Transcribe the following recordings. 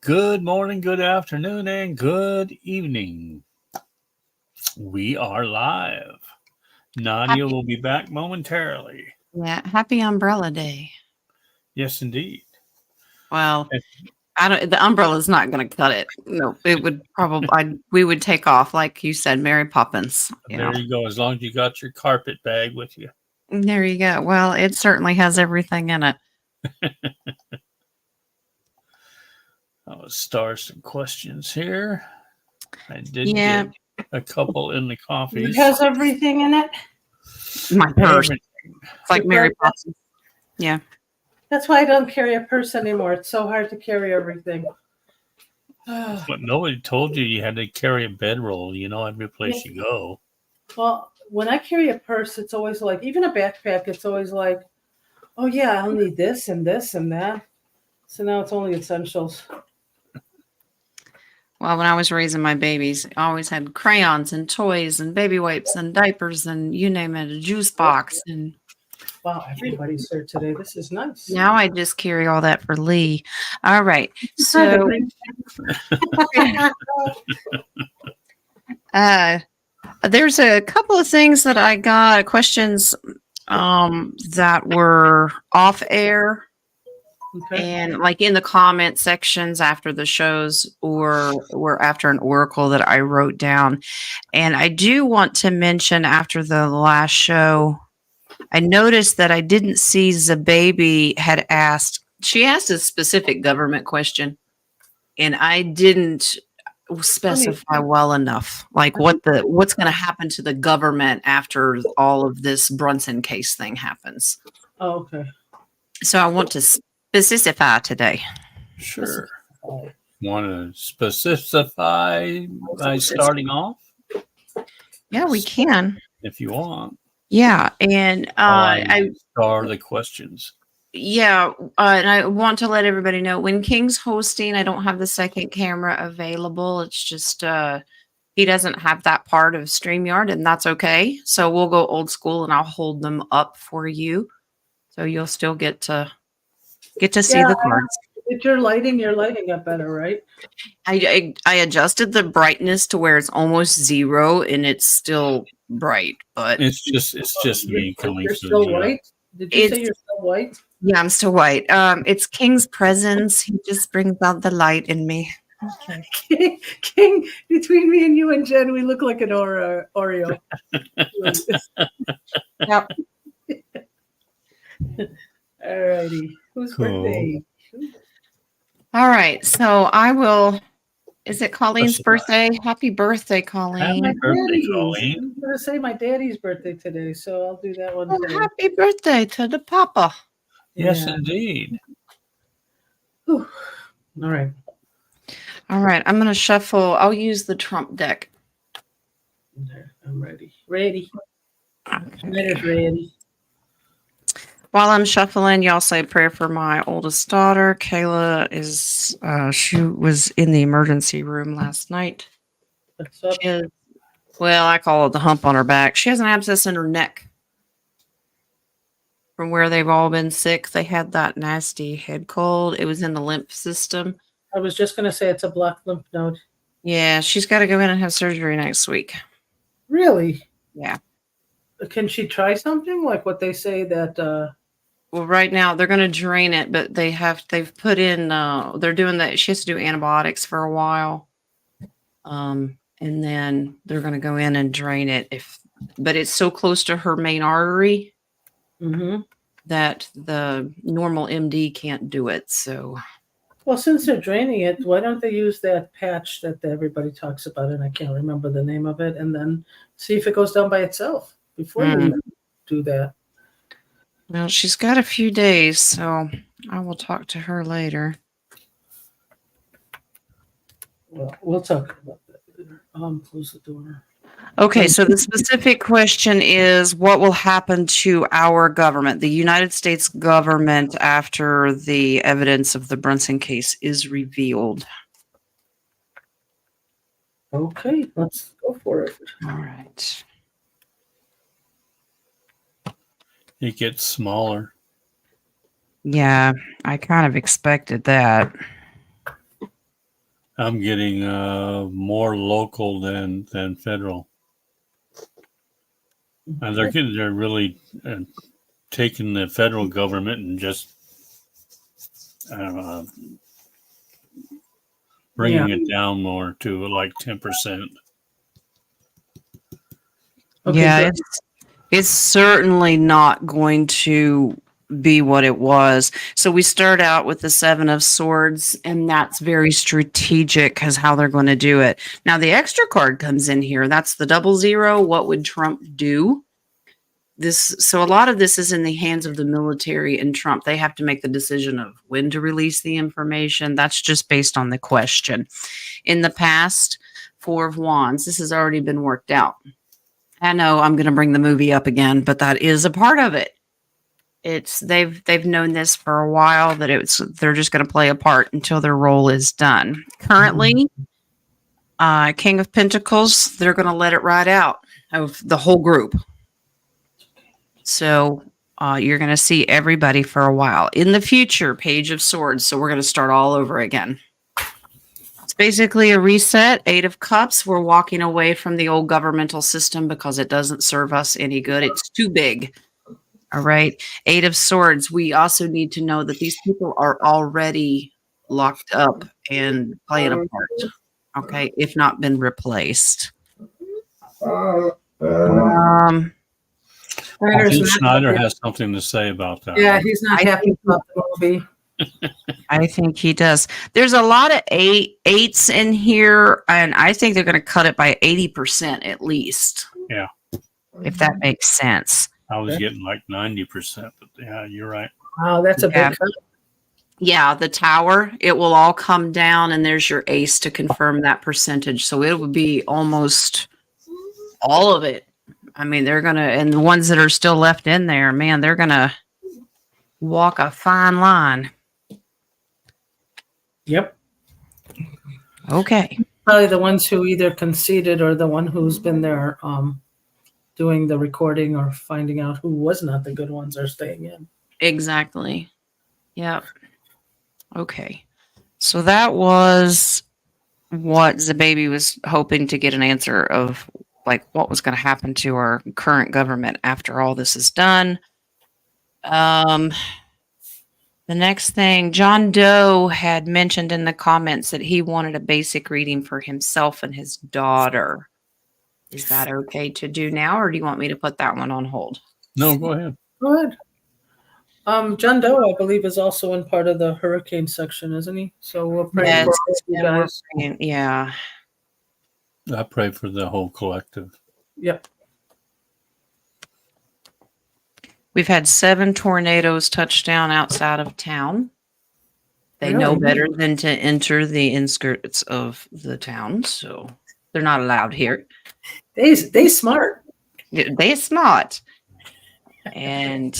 Good morning, good afternoon, and good evening. We are live. Nadia Happy, will be back momentarily. yeah, happy Umbrella Day. Yes, indeed. Well, And I don't. The umbrella's not going to cut it. No, it would probably. We would take off, like you said, Mary Poppins. there you go. As long as you got your carpet bag with you. There you go. Well, it certainly has everything in it. I'll start some questions here. I did Yeah, get a couple in the It coffees. has everything in it. my purse. Every, It's like Your Mary purse? Poppins. Yeah. That's why I don't carry a purse anymore. It's so hard to carry everything. but nobody told you you had to carry a bedroll, every place you go. Well, when I carry a purse, it's always like, even a backpack, it's always like, oh yeah, I'll need this and this and that. So now it's only essentials. Well, when I was raising my babies, I always had crayons and toys and baby wipes and diapers and you name it, a juice box. And Wow, everybody's here today. This is nice. now I just carry all that for Lee. All right. So. There's a couple of things that I got questions that were off air Okay. and like in the comment sections after the shows or were after an oracle that I wrote down. And I do want to mention after the last show, I noticed that I didn't see Zababy had asked, she asked a specific government question and I didn't specify well enough, like what's going to happen to the government after all of this Brunson case thing happens. Oh, okay. So I want to specify today. Sure. Want to specify by starting off? Yeah, we can. If you want. Yeah, and I star the questions. Yeah, and I want to let everybody know when King's hosting, I don't have the second camera available. It's just he doesn't have that part of StreamYard, and that's okay. So we'll go old school, and I'll hold them up for you, so you'll still get to see the cards. If you're lighting up better, right? I adjusted the brightness to where it's almost zero, and it's still bright, but it's just me coming You're through. Still white? Did you say you're still white? Yeah, I'm still white. It's King's presence. He just brings out the light in me. Okay. King, between me and you and Jen, we look like an Oreo. Yep. All righty. Whose birthday? All right. So I will. Is it Colleen's birthday? Happy birthday, Colleen. Happy birthday, Colleen. I'm going to say my daddy's birthday today, so I'll do that one today. Happy birthday to the papa. Yes, indeed. Whew. All right. All right. I'm going to shuffle. I'll use the Trump deck. There, I'm ready. Ready. Ready. While I'm shuffling, y'all say a prayer for my oldest daughter. Kayla is, she was in the emergency room last night. What's up? Well, I call it the hump on her back. She has an abscess in her neck. From where they've all been sick, they had that nasty head cold. It was in the lymph system. I was just going to say it's a blocked lymph node. Yeah, she's got to go in and have surgery next week. Really? Yeah. Can she try something like what they say that? Well, right now they're going to drain it, but they've put in. They're doing that. She has to do antibiotics for a while, and then they're going to go in and drain it. But it's so close to her main artery that the normal MD can't do it. So. Well, since they're draining it, why don't they use that patch that everybody talks about, and I can't remember the name of it, and then see if it goes down by itself before you even do that. Well, she's got a few days, so I will talk to her later. Well, we'll talk about that later. Close the door. Okay, so the specific question is, what will happen to our government, the United States government, after the evidence of the Brunson case is revealed? Okay, let's go for it. All right. It gets smaller. Yeah, I kind of expected that. I'm getting more local than federal, and they're really taking the federal government and just uh, bringing it down more to like 10%. Okay, Yeah, good. it's certainly not going to be what it was. So we start out with the Seven of Swords, and that's very strategic as how they're going to do it. Now the extra card comes in here. That's the 00. What would Trump do? So a lot of this is in the hands of the military and Trump. They have to make the decision of when to release the information. That's just based on the question. In the past, Four of Wands, this has already been worked out. I know I'm going to bring the movie up again, but that is a part of it. They've known this for a while, that they're just going to play a part until their role is done. Currently, King of Pentacles, they're going to let it ride out of the whole group. So you're going to see everybody for a while. In the future, Page of Swords. So we're going to start all over again. It's basically a reset. 8 of Cups. We're walking away from the old governmental system because it doesn't serve us any good. It's too big. All right. 8 of Swords. We also need to know that these people are already locked up and playing a part. Okay. If not been replaced. I think Schneider has something to say about that. Yeah, he's not happy about the movie. I think he does. There's a lot of eights in here, and I think they're going to cut it by 80% at least. Yeah. If that makes sense. I was getting like 90%, but yeah, you're right. Wow, that's a big cut. Yeah, the tower, it will all come down, and there's your ace to confirm that percentage. So it would be almost all of it. I mean, they're going to, and the ones that are still left in there, man, they're going to walk a fine line. Yep. Okay. Probably the ones who either conceded or the one who's been there doing the recording or finding out who was not the good ones are staying in. Exactly. Yep. Okay. So that was what the baby was hoping to get an answer of, like what was going to happen to our current government after all this is done. The next thing, John Doe had mentioned in the comments that he wanted a basic reading for himself and his daughter. Is that okay to do now, or do you want me to put that one on hold? No, go ahead. Go ahead. John Doe, I believe, is also in part of the hurricane section, isn't he? So we'll pray for you guys. Yeah. I pray for the whole collective. Yep. We've had 7 tornadoes touch down outside of town. They know better than to enter the inskirts of the town, so they're not allowed here. They smart. They smart. And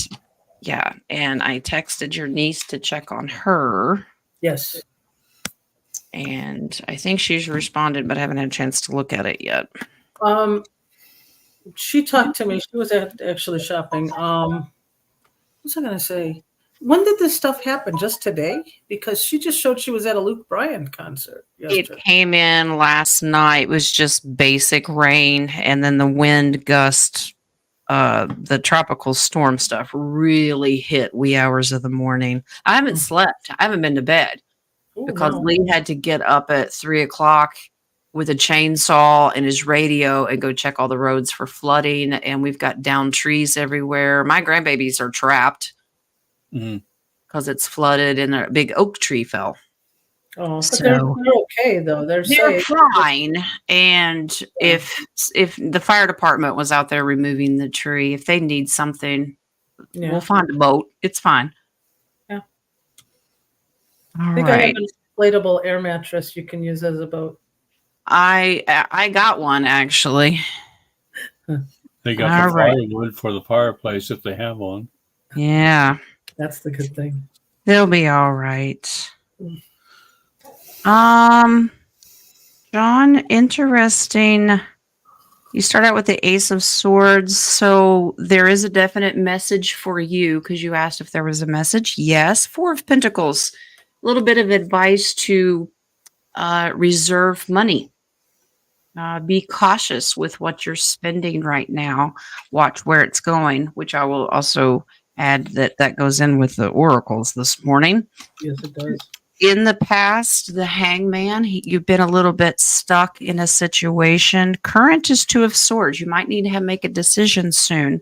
yeah, and I texted your niece to check on her. Yes. And I think she's responded, but I haven't had a chance to look at it yet. She talked to me. She was actually shopping. What was I going to say? When did this stuff happen? Just today? Because she just showed she was at a Luke Bryan concert yesterday. It came in last night. It was just basic rain, and then the wind gust, the tropical storm stuff really hit wee hours of the morning. I haven't slept. I haven't been to bed. Because Lee had to get up at 3:00 with a chainsaw and his radio and go check all the roads for flooding. And we've got downed trees everywhere. My grandbabies are trapped because it's flooded and a big oak tree fell. Oh, but so they're okay though. They're safe. Fine. And if the fire department was out there removing the tree, if they need something, we'll find a boat. It's fine. I think I have an inflatable air mattress you can use as a boat. I got one actually. They got the firewood for the fireplace if they have one. Yeah. That's the good thing. They'll be all right. John, interesting. You start out with the Ace of Swords, so there is a definite message for you because you asked if there was a message. Yes. 4 of Pentacles. A little bit of advice to reserve money. Be cautious with what you're spending right now. Watch where it's going, which I will also add that goes in with the oracles this morning. Yes, it does. In the past, the hangman, you've been a little bit stuck in a situation. Current is two of swords. You might need to make a decision soon.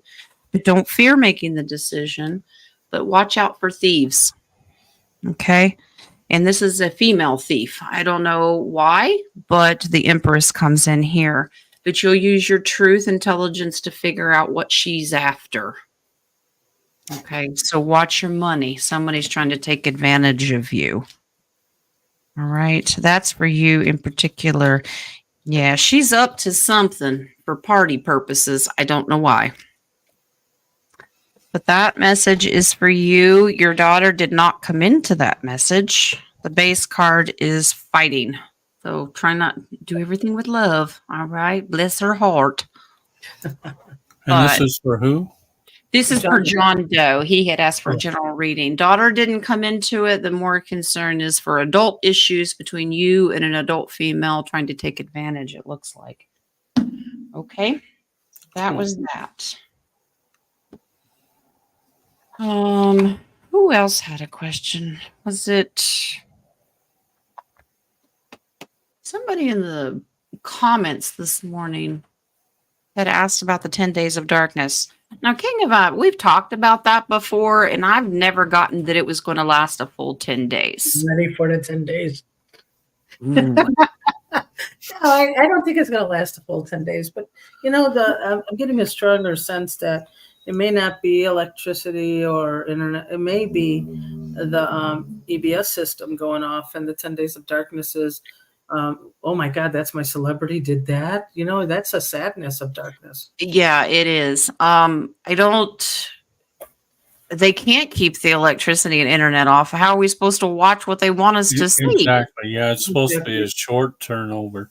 But don't fear making the decision, but watch out for thieves. Okay. And this is a female thief. I don't know why, but the Empress comes in here. But you'll use your truth intelligence to figure out what she's after. Okay, so watch your money. Somebody's trying to take advantage of you. All right, that's for you in particular. Yeah, she's up to something for party purposes. I don't know why. But that message is for you. Your daughter did not come into that message. The base card is fighting. So try not do everything with love. All right. Bless her heart. And But- this is for who? This is for John Doe. He had asked for Oh. general reading. Daughter didn't come into it. The more concern is for adult issues between you and an adult female trying to take advantage, it looks like. Okay. That was that. Who else had a question? Was it somebody in the comments this morning had asked about the 10 days of darkness? Now, King of we've talked about that before, and I've never gotten that it was going to last a full 10 days. Ready for the 10 days. Ooh. No, I don't think it's going to last a full 10 days, but I'm getting a stronger sense that it may not be electricity or internet. It may be the EBS system going off, and the 10 days of darkness is, oh my God, that's my celebrity did that. That's a sadness of darkness. Yeah, it is. They can't keep the electricity and internet off. How are we supposed to watch what they want us to see? Exactly. Yeah, it's supposed to be a short turnover.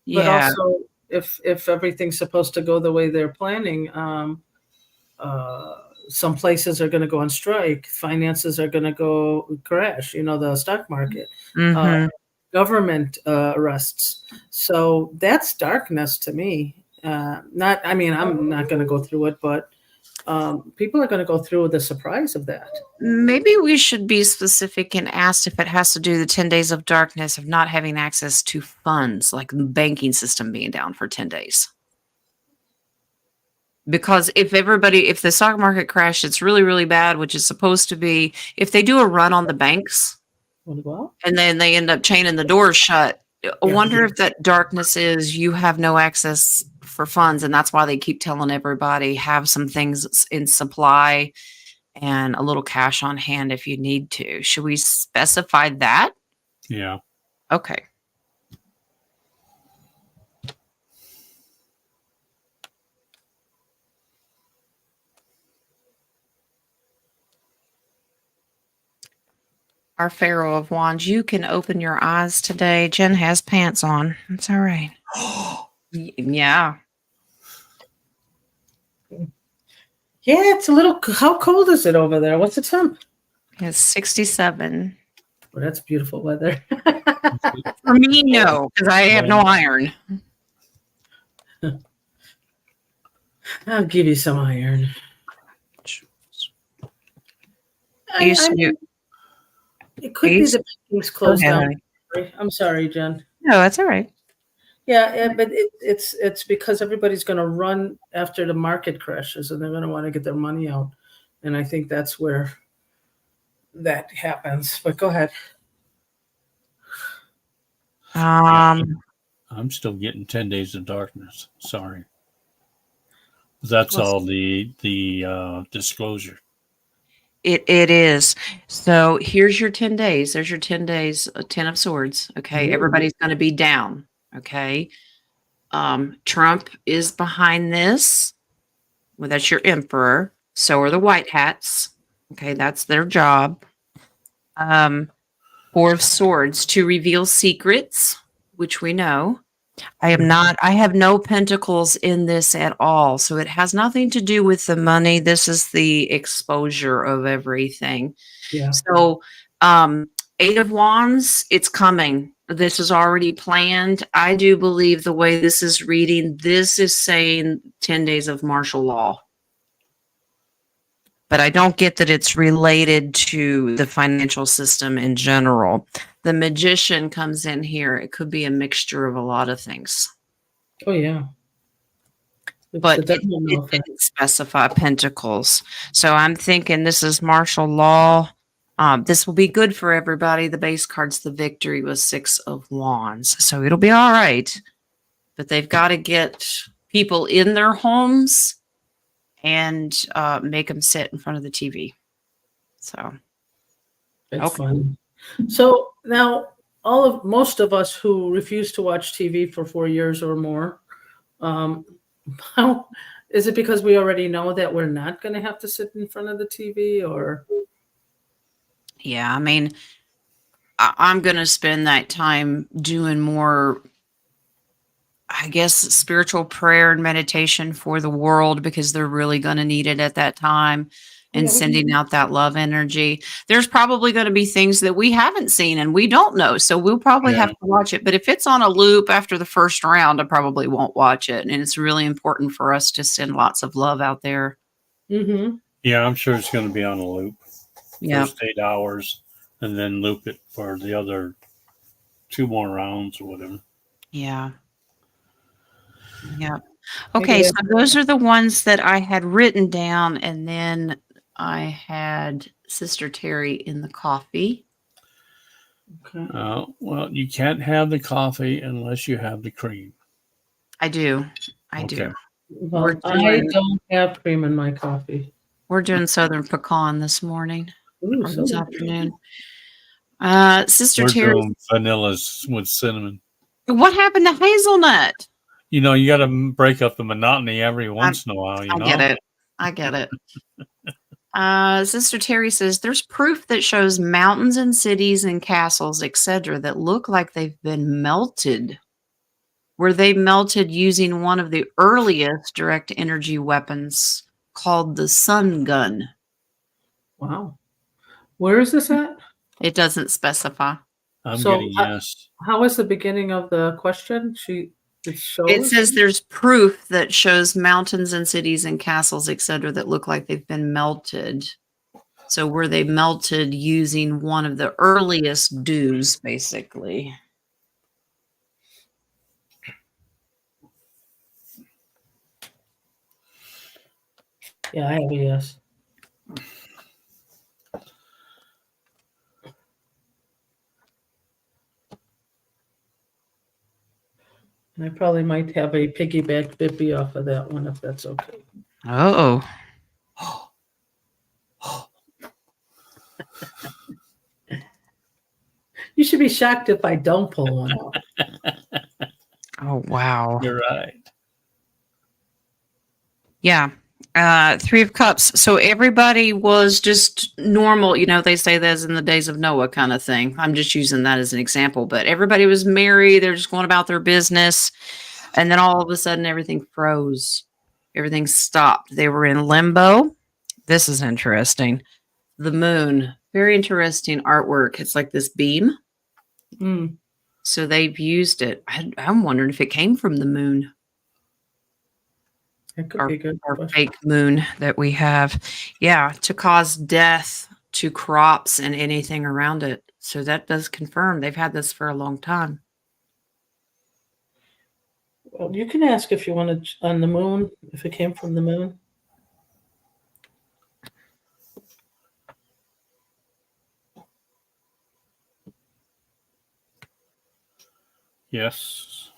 But Yeah. also, if everything's supposed to go the way they're planning, some places are going to go on strike. Finances are going to go crash. The stock market, Mhm. government arrests. So that's darkness to me. I'm not going to go through it, but people are going to go through the surprise of that. Maybe we should be specific and ask if it has to do the 10 days of darkness of not having access to funds, like the banking system being down for 10 days. Because if the stock market crashed, it's really, really bad, which is supposed to be, if they do a run on the banks Well, and then they end up chaining the doors shut, I wonder if that darkness is you have no access for funds. And that's why they keep telling everybody have some things in supply and a little cash on hand if you need to. Should we specify that? Yeah. Okay. Our Pharaoh of Wands, you can open your eyes today. Jen has pants on. It's all right. Yeah. yeah, it's a little. How cold is it over there? What's the temp? It's 67. Well, that's beautiful weather. For me, no, because I have no iron. I'll give you some iron. It could be the banking's closed down. I'm sorry, Jen. No, that's all right. Yeah, but it's because everybody's going to run after the market crashes, and they're going to want to get their money out, and I think that's where that happens. But go ahead. I'm still getting 10 days of darkness. Sorry. That's all the disclosure. It is. So here's your 10 days. There's your 10 days, 10 of swords. Okay. Ooh. Everybody's going to be down. Okay. Trump is behind this. Well, that's your emperor. So are the white hats. Okay. That's their job. Four of swords to reveal secrets, which we know. I have no pentacles in this at all. So it has nothing to do with the money. This is the exposure of everything. Yeah. So Eight of Wands, it's coming. This is already planned. I do believe the way this is reading, this is saying 10 days of martial law. But I don't get that it's related to the financial system in general. The Magician comes in here. It could be a mixture of a lot of things. Oh, yeah. But it didn't specify pentacles. So I'm thinking this is martial law. This will be good for everybody. The base card's the Victory with 6 of Wands. So it'll be all right. But they've got to get people in their homes and make them sit in front of the TV. So it's fun. So now most of us who refuse to watch TV for 4 years or more, how is it because we already know that we're not going to have to sit in front of the TV, or? Yeah, I mean, I'm going to spend that time doing more, I guess, spiritual prayer and meditation for the world, because they're really going to need it at that time, and sending out that love energy. There's probably going to be things that we haven't seen and we don't know. So we'll probably have to watch it. But if it's on a loop after the first round, I probably won't watch it. And it's really important for us to send lots of love out there. Mm-hmm. Yeah, I'm sure it's going to be on a loop. Yeah. First 8 hours, and then loop it for the other 2 more rounds or whatever. Yeah. Yeah. Okay, so those are the ones that I had written down, and then I had Sister Terry in the coffee. Okay. Well, you can't have the coffee unless you have the cream. I do. I do. Well, I don't have cream in my coffee. We're doing Southern Pecan this morning. Ooh, or this afternoon. Sister We're Terry, doing vanillas with cinnamon. what happened to hazelnut? You know, you got to break up the monotony every once in a while. You know? I get it. Sister Terry says there's proof that shows mountains and cities and castles, etc., that look like they've been melted. Were they melted using one of the earliest direct energy weapons called the sun gun? Wow. Where is this at? It doesn't specify. I'm getting yes. How is the beginning of the question? It says there's proof that shows mountains and cities and castles, etc., that look like they've been melted. So were they melted using one of the earliest dews, basically? Yeah, I have a yes. And I probably might have a piggyback Bippy off of that one, if that's okay. Oh. You should be shocked if I don't pull one out. Oh, wow. You're right. Yeah. 3 of Cups. So everybody was just normal. You know, they say that's in the days of Noah kind of thing. I'm just using that as an example. But everybody was married. They're just going about their business. And then all of a sudden, everything froze. Everything stopped. They were in limbo. This is interesting. The moon. Very interesting artwork. It's like this beam. Mm. So they've used it. I'm wondering if it came from the moon. It could be good. Our fake moon that we have. Yeah, to cause death to crops and anything around it. So that does confirm they've had this for a long time. Well, you can ask if you want to on the moon, if it came from the moon. Yes.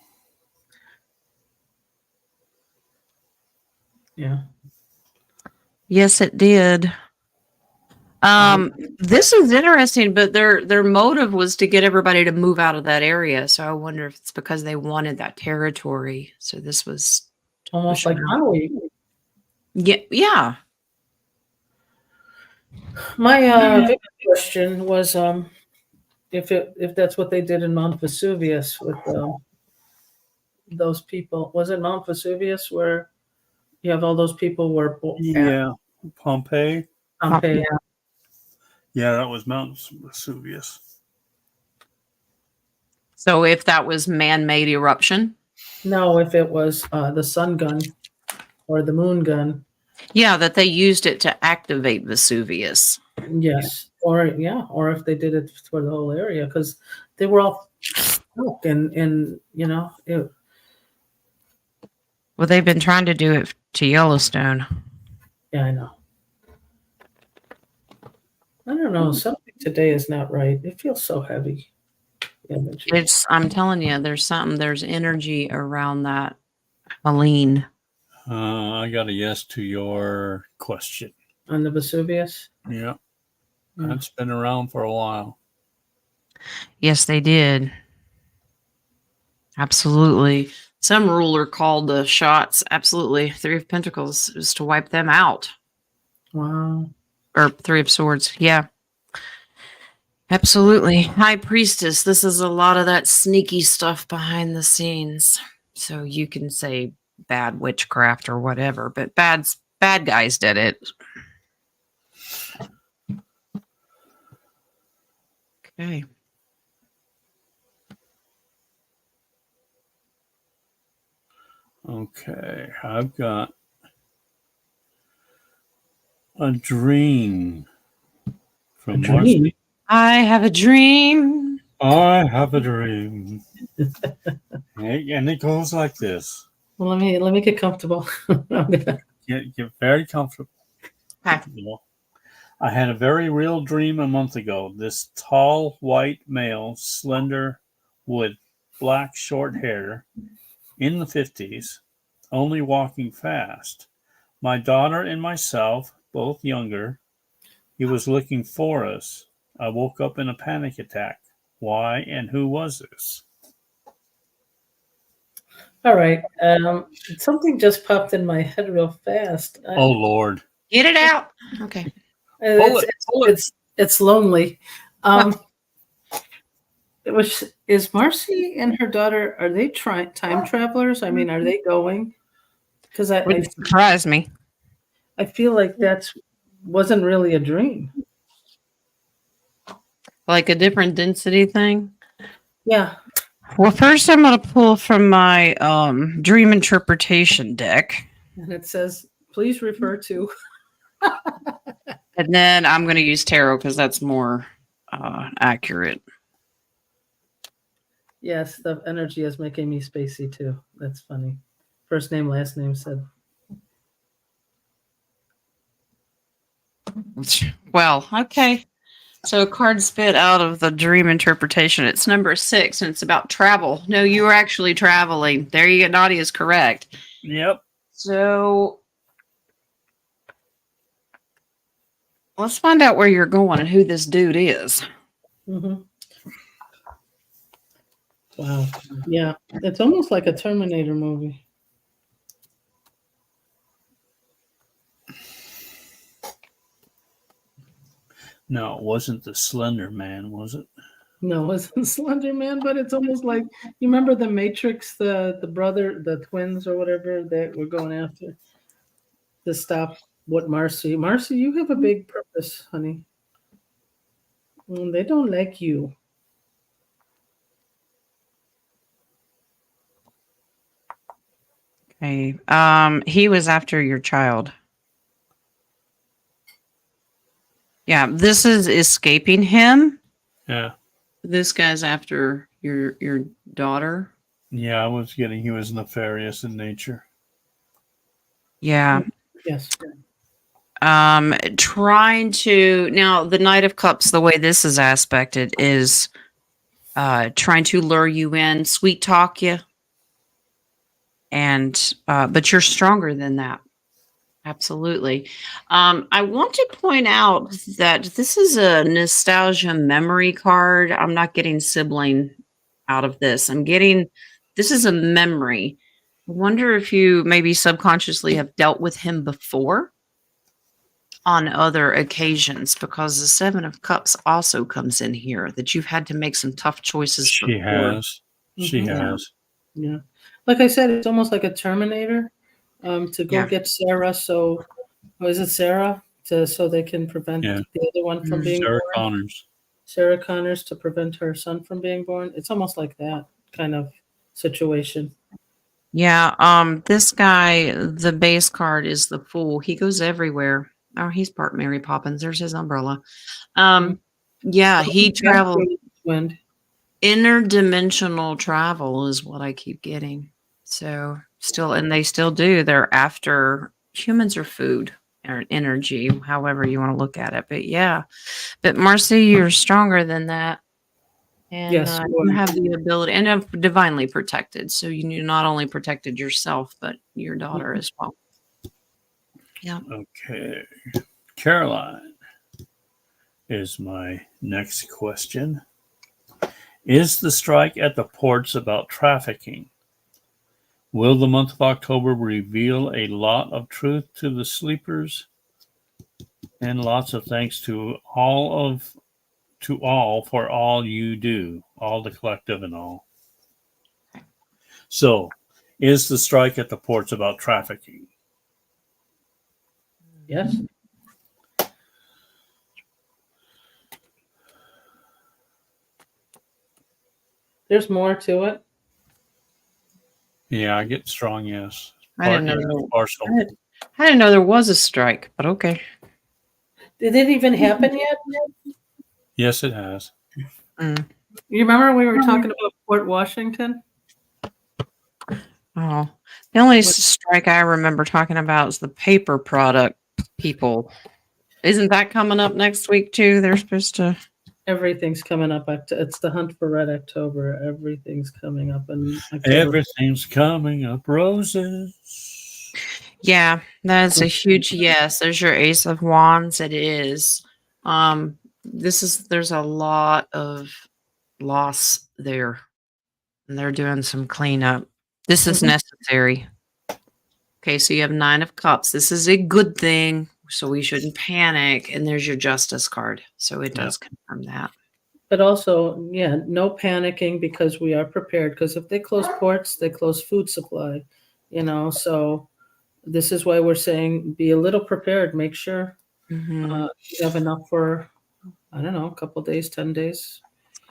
Yeah. Yes, it did. This is interesting, but their motive was to get everybody to move out of that area. So I wonder if it's because they wanted that territory. So this was almost like Maui. Yeah. My big question was if that's what they did in Mount Vesuvius with those people. Was it Mount Vesuvius where you have all those people were Pompeii. Pompeii. Yeah, that was Mount Vesuvius. So if that was man-made eruption, No, if it was the sun gun or the moon gun, yeah, that they used it to activate Vesuvius. yes. Or or if they did it for the whole area, because they were all stuck and Well, they've been trying to do it to Yellowstone. yeah, I know. I don't know. Something today is not right. It feels so heavy. Energy. I'm telling you, there's energy around that Helene. I got a yes to your question. On the Vesuvius. Yeah, Mm. that's been around for a while. Yes, they did. Absolutely. Some ruler called the shots. Absolutely. Three of Pentacles is to wipe them out. Wow. Or Three of Swords. Yeah. Absolutely. High Priestess. This is a lot of that sneaky stuff behind the scenes. So you can say bad witchcraft or whatever, but bad guys did it. Okay. Okay, I've got a dream from Dream. Marcy. I have a dream. I have a dream. And it goes like this. Well, let me get comfortable. Get very comfortable. Okay. You know, I had a very real dream a month ago. This tall white male, slender, with black short hair, in the 50s, only walking fast. My daughter and myself, both younger. He was looking for us. I woke up in a panic attack. Why and who was this? All right. Something just popped in my head real fast. Oh, Lord. Get it out. Okay. Pull it. It's lonely. Is Marcy and her daughter, are they time travelers? I mean, are they going? Because Wouldn't surprise me. I feel like wasn't really a dream. Like a different density thing. Yeah. Well, first I'm going to pull from my dream interpretation deck. And it says, please refer to. And then I'm going to use tarot because that's more accurate. Yes, the energy is making me spacey too. That's funny. First name, last name said. Well, okay. So a card spit out of the dream interpretation. It's number 6, and it's about travel. No, you were actually traveling. There you go. Nadia's correct. Yep. So let's find out where you're going and who this dude is. Mm-hmm. Wow. Yeah. It's almost like a Terminator movie. No, it wasn't the Slender Man, was it? No, it wasn't Slender Man, but it's almost like, you remember the Matrix, the brother, the twins or whatever that we're going after to stop what Marcy, you have a big purpose, honey. They don't like you. Okay. He was after your child. Yeah, this is escaping him. Yeah. This guy's after your daughter. Yeah, I was getting he was nefarious in nature. Yeah. Yes. Trying to now the Knight of Cups, the way this is aspected is trying to lure you in, sweet talk you. And but you're stronger than that. Absolutely. I want to point out that this is a nostalgia memory card. I'm not getting sibling out of this. This is a memory. I wonder if you maybe subconsciously have dealt with him before on other occasions, because the Seven of Cups also comes in here, that you've had to make some tough choices. She has. She has. Yeah. Like I said, it's almost like a Terminator. To go get Sarah. So, is it Sarah? So they can prevent the other one from being Sarah born? Connors. Sarah Connors to prevent her son from being born. It's almost like that kind of situation. Yeah, this guy, the base card is the Fool. He goes everywhere. Oh, he's part Mary Poppins. There's his umbrella. Yeah, he travels. Wind. Interdimensional travel is what I keep getting. So still, and they still do. They're after humans or food or energy, however you want to look at it. But yeah, but Marcy, you're stronger than that. And Yes, you have the ability, and divinely protected. So you not only protected yourself, but your daughter as well. Yeah. Okay. Caroline is my next question. Is the strike at the ports about trafficking? Will the month of October reveal a lot of truth to the sleepers? And lots of thanks to all for all you do, all the collective and all. So, is the strike at the ports about trafficking? Yes. There's more to it. Yeah, I get strong yes. I didn't know. Partial. I didn't know there was a strike, but okay. Did it even happen yet? Yes, it has. Mm. You remember we were talking about Port Washington? Oh, the only strike I remember talking about is the paper product people. Isn't that coming up next week too? They're supposed to. Everything's coming up. It's the Hunt for Red October. Everything's coming up in October. Everything's coming up roses. Yeah, that's a huge yes. There's your Ace of Wands. It is. There's a lot of loss there, and they're doing some cleanup. This is necessary. Okay, so you have 9 of Cups. This is a good thing, so we shouldn't panic. And there's your Justice card, so it does confirm that. But also, yeah, no panicking because we are prepared. Because if they close ports, they close food supply. So this is why we're saying be a little prepared. Make sure you have enough for, I don't know, a couple days, 10 days.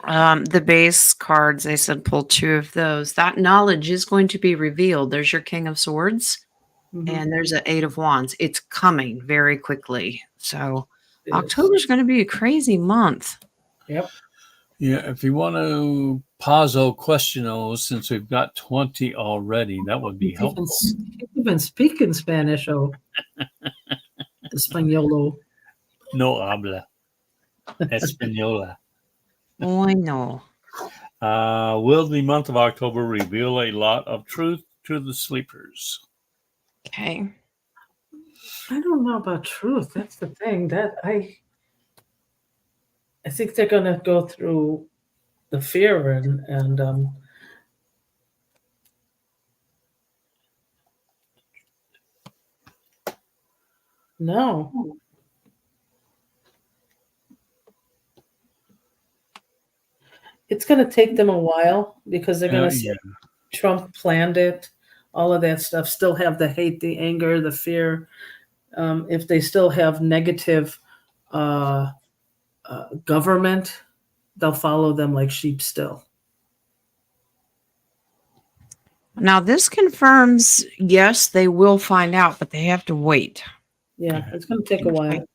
The base cards, they said pull 2 of those. That knowledge is going to be revealed. There's your King of Swords, and there's an 8 of Wands. It's coming very quickly. So October's going to be a crazy month. Yep. Yeah, if you want to pause questionos, since we've got 20 already, that would be helpful. You've been speaking Spanish, Españolo. No habla. Española. Oh, I know. Will the month of October reveal a lot of truth to the sleepers? Okay. I don't know about truth. That's the thing. That I think they're going to go through the fear and no. It's going to take them a while because they're going to say Trump planned it, all of that stuff. Still have the hate, the anger, the fear. If they still have negative government, they'll follow them like sheep still. Now, this confirms, yes, they will find out, but they have to wait. Yeah, it's going to take a while.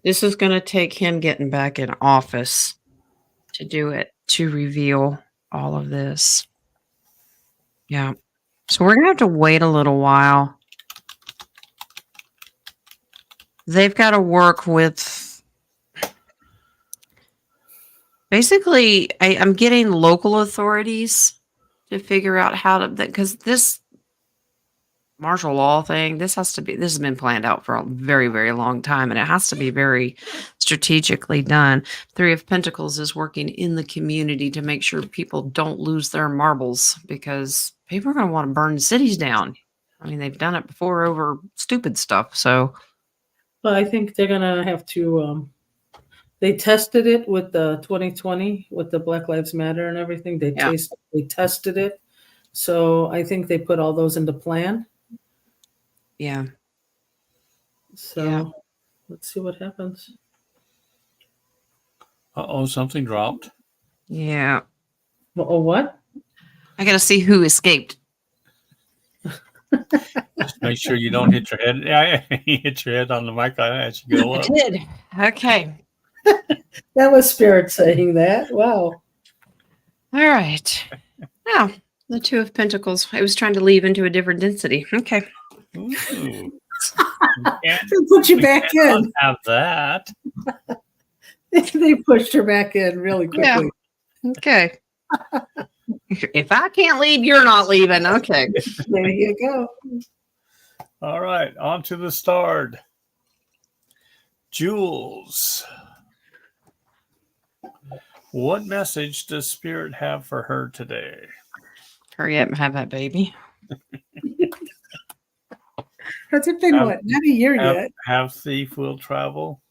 This is going to take him getting back in office to do it, to reveal all of this. Yeah. So we're going to have to wait a little while. They've got to work with, basically, I'm getting local authorities to figure out how to, because this martial law thing, this has been planned out for a very, very long time, and it has to be very strategically done. 3 of Pentacles is working in the community to make sure people don't lose their marbles, because people are going to want to burn cities down. I mean, they've done it before over stupid stuff. So, well, I think they're going to have to. They tested it with the 2020 with the Black Lives Matter and everything. They tested it, so I think they put all those into plan. Yeah. So let's see what happens. Uh-oh, something dropped. Yeah. Oh, what? I got to see who escaped. Just make sure you don't hit your head. Yeah, you hit your head on the mic as you go I up. did. Okay. That was Spirit saying that. Wow. All right. Now, the Two of Pentacles. I was trying to leave into a different density. Okay. Ooh. We can't, They put you we back cannot in. have that. They pushed her back in really quickly. Yeah. Okay. If I can't leave, you're not leaving. Okay. There you go. All right, on to the start. Jules. What message does Spirit have for her today? Hurry up and have that baby. Has it been what? Not a year yet. Have thief will travel.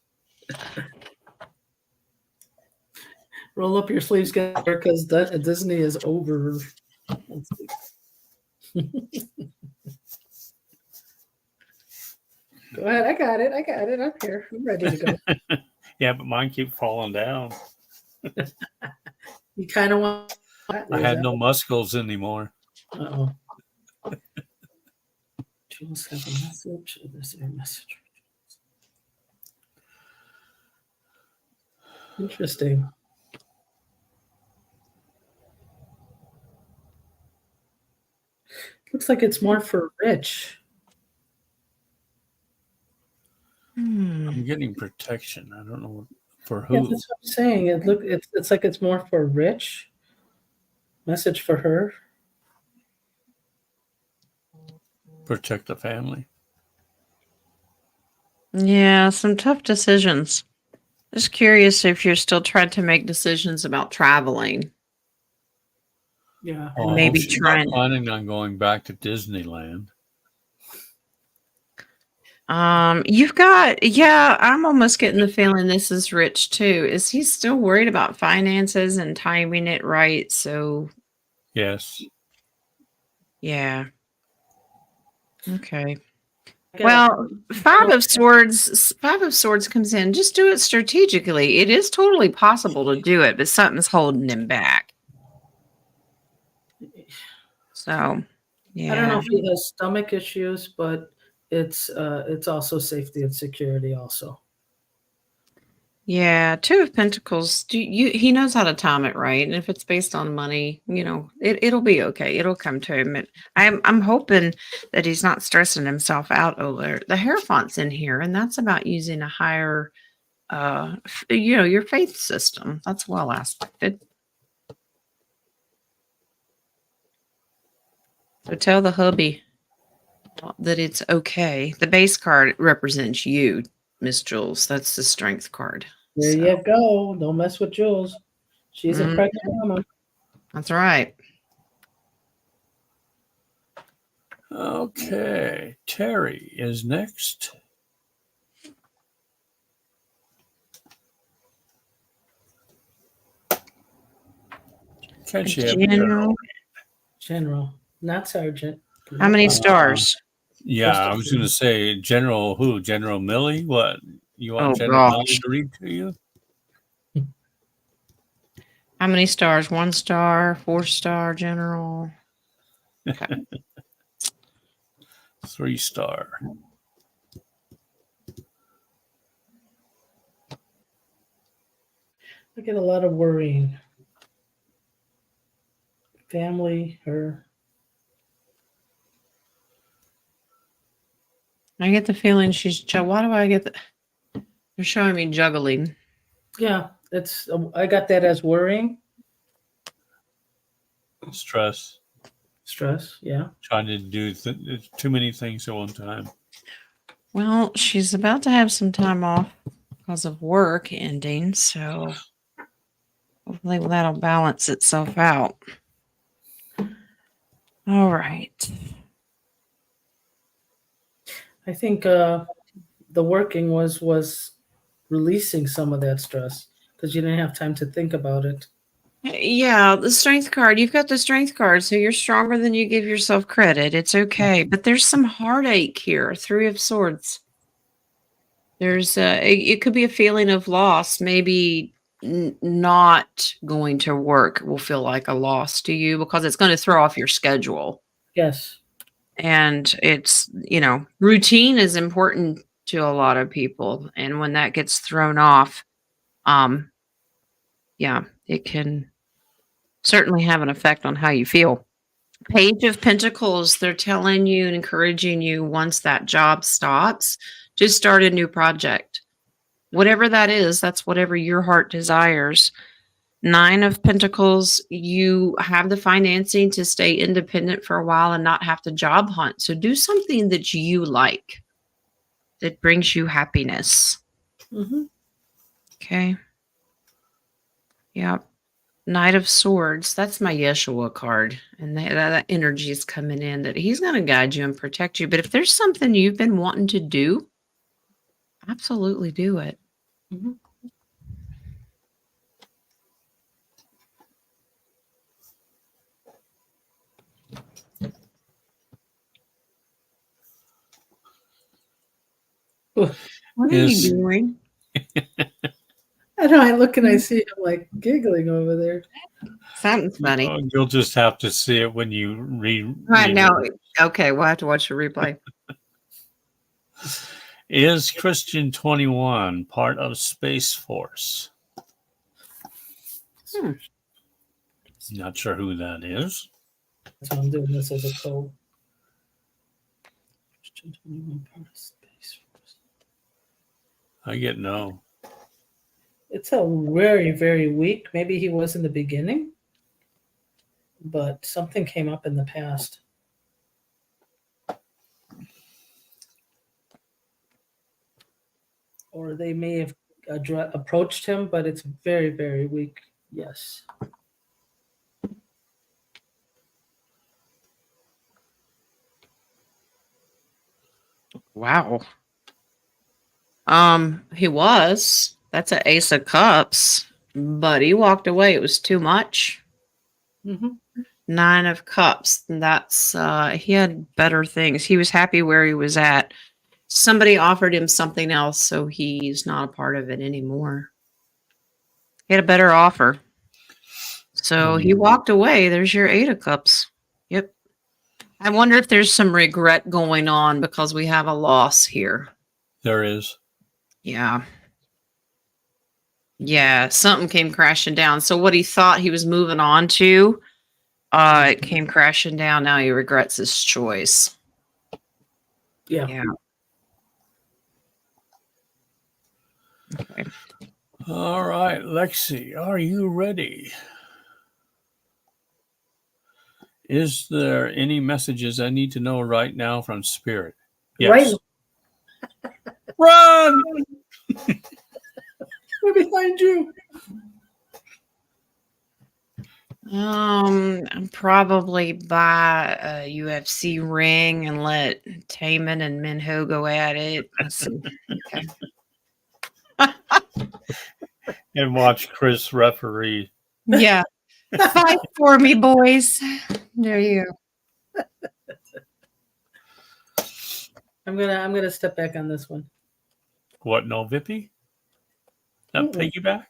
Roll up your sleeves, guys, because Disney is over. Go ahead. I got it. I'm here. I'm ready to go. Yeah, but mine keep falling down. You kind of want. I had no muscles anymore. Uh-oh. Jules have a message. Is there a message? Interesting. Looks like it's more for Rich. I'm getting protection. I don't know for Yeah, who. that's what I'm saying. It's like it's more for Rich. Message for her. Protect the family. Yeah, some tough decisions. Just curious if you're still trying to make decisions about traveling. Yeah. Oh, Maybe she's trying- not planning on going back to Disneyland. You've got, yeah, I'm almost getting the feeling this is Rich too. Is he still worried about finances and timing it right? So, Yes. yeah. Okay. Well, Five of Swords comes in. Just do it strategically. It is totally possible to do it, but something's holding him back. So, yeah. I don't know if he has stomach issues, but it's also safety and security also. Yeah, Two of Pentacles. He knows how to time it right, and if it's based on money, it'll be okay. It'll come to him. I'm hoping that he's not stressing himself out over the Hierophant's in here, and that's about using a higher, your faith system. That's well aspected. So tell the hubby that it's okay. The base card represents you, Miss Jules. That's the strength card. There you go. Don't mess with Jules. She's a pregnant woman. That's right. Okay. Terry is next. Can she have General, not sergeant. How many stars? Yeah, I was going to say General who? General Millie? What? You want General Millie to read to you? How many stars? 1 star, 4-star general. Okay. 3-star. I get a lot of worrying. Family, her. I get the feeling she's. Why do I get that? They're showing me juggling. Yeah, I got that as worrying. Stress. Yeah. Trying to do too many things at one time. Well, she's about to have some time off because of work ending, so hopefully that'll balance itself out. All right. I think the working was releasing some of that stress because you didn't have time to think about it. Yeah, the strength card. You've got the strength card, so you're stronger than you give yourself credit. It's okay, but there's some heartache here. 3 of Swords. There's it could be a feeling of loss. Maybe not going to work will feel like a loss to you because it's going to throw off your schedule. Yes. And it's, routine is important to a lot of people. And when that gets thrown off, yeah, it can certainly have an effect on how you feel. Page of Pentacles, they're telling you and encouraging you once that job stops, just start a new project. Whatever that is, that's whatever your heart desires. 9 of Pentacles, you have the financing to stay independent for a while and not have to job hunt. So do something that you like, that brings you happiness. Mm-hmm. Okay. Yep. Knight of Swords, that's my Yeshua card. And that energy is coming in that he's going to guide you and protect you. But if there's something you've been wanting to do, absolutely do it. Mm-hmm. What are you doing? I know. I look and I see him like giggling over there. Something's funny. You'll just have to see it when you read. Right now, okay, we'll have to watch the replay. Is Christian 21 part of Space Force? Not sure who that is. That's why I'm doing this as a code. I get no. It's a very, very weak. Maybe he was in the beginning, but something came up in the past. Or they may have approached him, but it's very, very weak. Yes. Wow. He was. That's an Ace of Cups, but he walked away. It was too much. Mm-hmm. 9 of Cups. That's he had better things. He was happy where he was at. Somebody offered him something else, so he's not a part of it anymore. He had a better offer. So he walked away. There's your 8 of Cups. Yep. I wonder if there's some regret going on because we have a loss here. There is. Yeah. Yeah, something came crashing down. So what he thought he was moving on to, it came crashing down. Now he regrets his choice. Yeah. Okay. All right, Lexi, are you ready? Is there any messages I need to know right now from Spirit? Yes. Right. Run! We're behind you. Probably buy a UFC ring and let Taman and Minho go at it. Let's see. Okay. And watch Chris referee. Yeah. Fight for me, boys. There you go. I'm gonna step back on this one. What, no Vippy? That piggyback?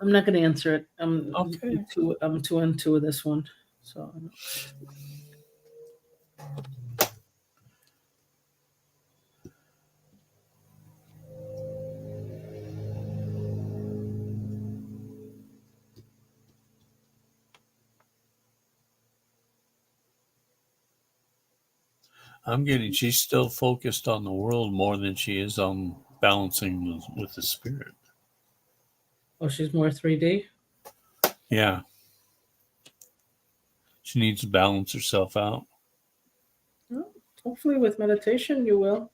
I'm not gonna answer it. I'm Okay. too into this one. So I'm getting she's still focused on the world more than she is on balancing with the Spirit. oh, she's more 3D. Yeah. She needs to balance herself out. Well, hopefully with meditation you will.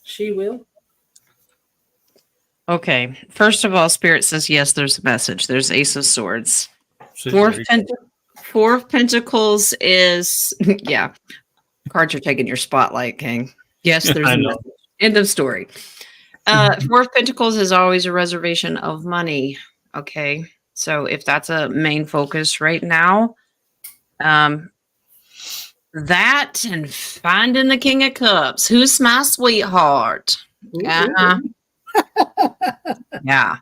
She will. Okay. First of all, Spirit says yes, there's a message. There's Ace of Swords. She's Four very- of Pentacles is, yeah. Cards are taking your spotlight, King. Yes, there's I a know. message. End of story. 4 of Pentacles is always a reservation of money. Okay. So if that's a main focus right now, that and finding the King of Cups. Who's my sweetheart? Ooh, Uh-huh. Yeah.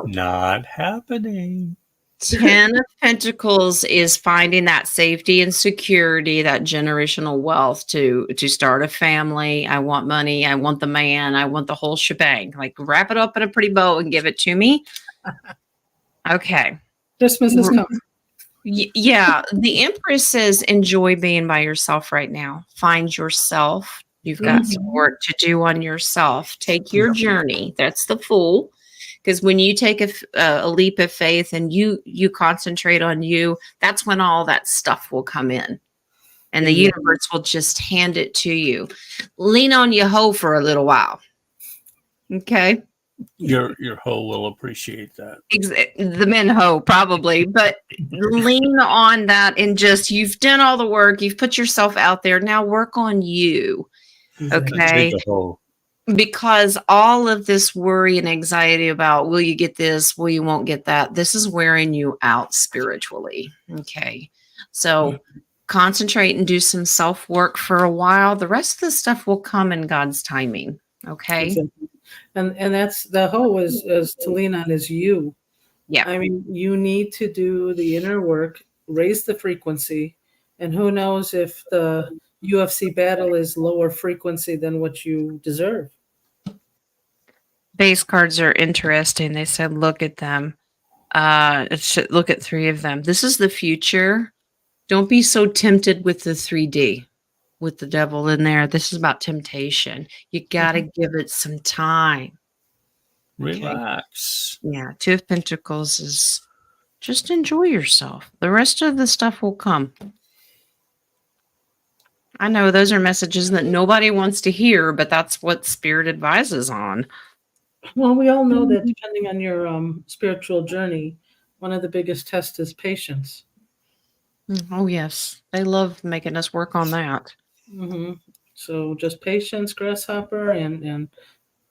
Not happening. 10 of Pentacles is finding that safety and security, that generational wealth to start a family. I want money. I want the man. I want the whole shebang. Like wrap it up in a pretty bow and give it to me. Okay. Christmas is coming. Yeah. The Empress says enjoy being by yourself right now. Find yourself. You've got some work to do on yourself. Take your journey. That's the Fool. Because when you take a leap of faith and you concentrate on you, that's when all that stuff will come in. And the universe will just hand it to you. Lean on your hoe for a little while. Okay? Your hoe will appreciate that. The men hoe, probably. But lean on that and just, you've done all the work. You've put yourself out there. Now work on you. Okay? Take a hoe. Because all of this worry and anxiety about will you get this, will you won't get that, this is wearing you out spiritually. Okay. So concentrate and do some self-work for a while. The rest of the stuff will come in God's timing. Okay. Exactly. And that's the whole is to lean on is you. Yeah. I mean, you need to do the inner work, raise the frequency, and who knows if the UFC battle is lower frequency than what you deserve. Base cards are interesting. They said, look at them. Look at 3 of them. This is the future. Don't be so tempted with the 3D, with the devil in there. This is about temptation. You got to give it some time. Relax. Okay. Yeah. 2 of Pentacles is just enjoy yourself. The rest of the stuff will come. I know those are messages that nobody wants to hear, but that's what Spirit advises on. Well, we all know that depending on your spiritual journey, one of the biggest tests is patience. Oh, yes. They love making us work on that. Mm-hmm. So just patience, grasshopper, and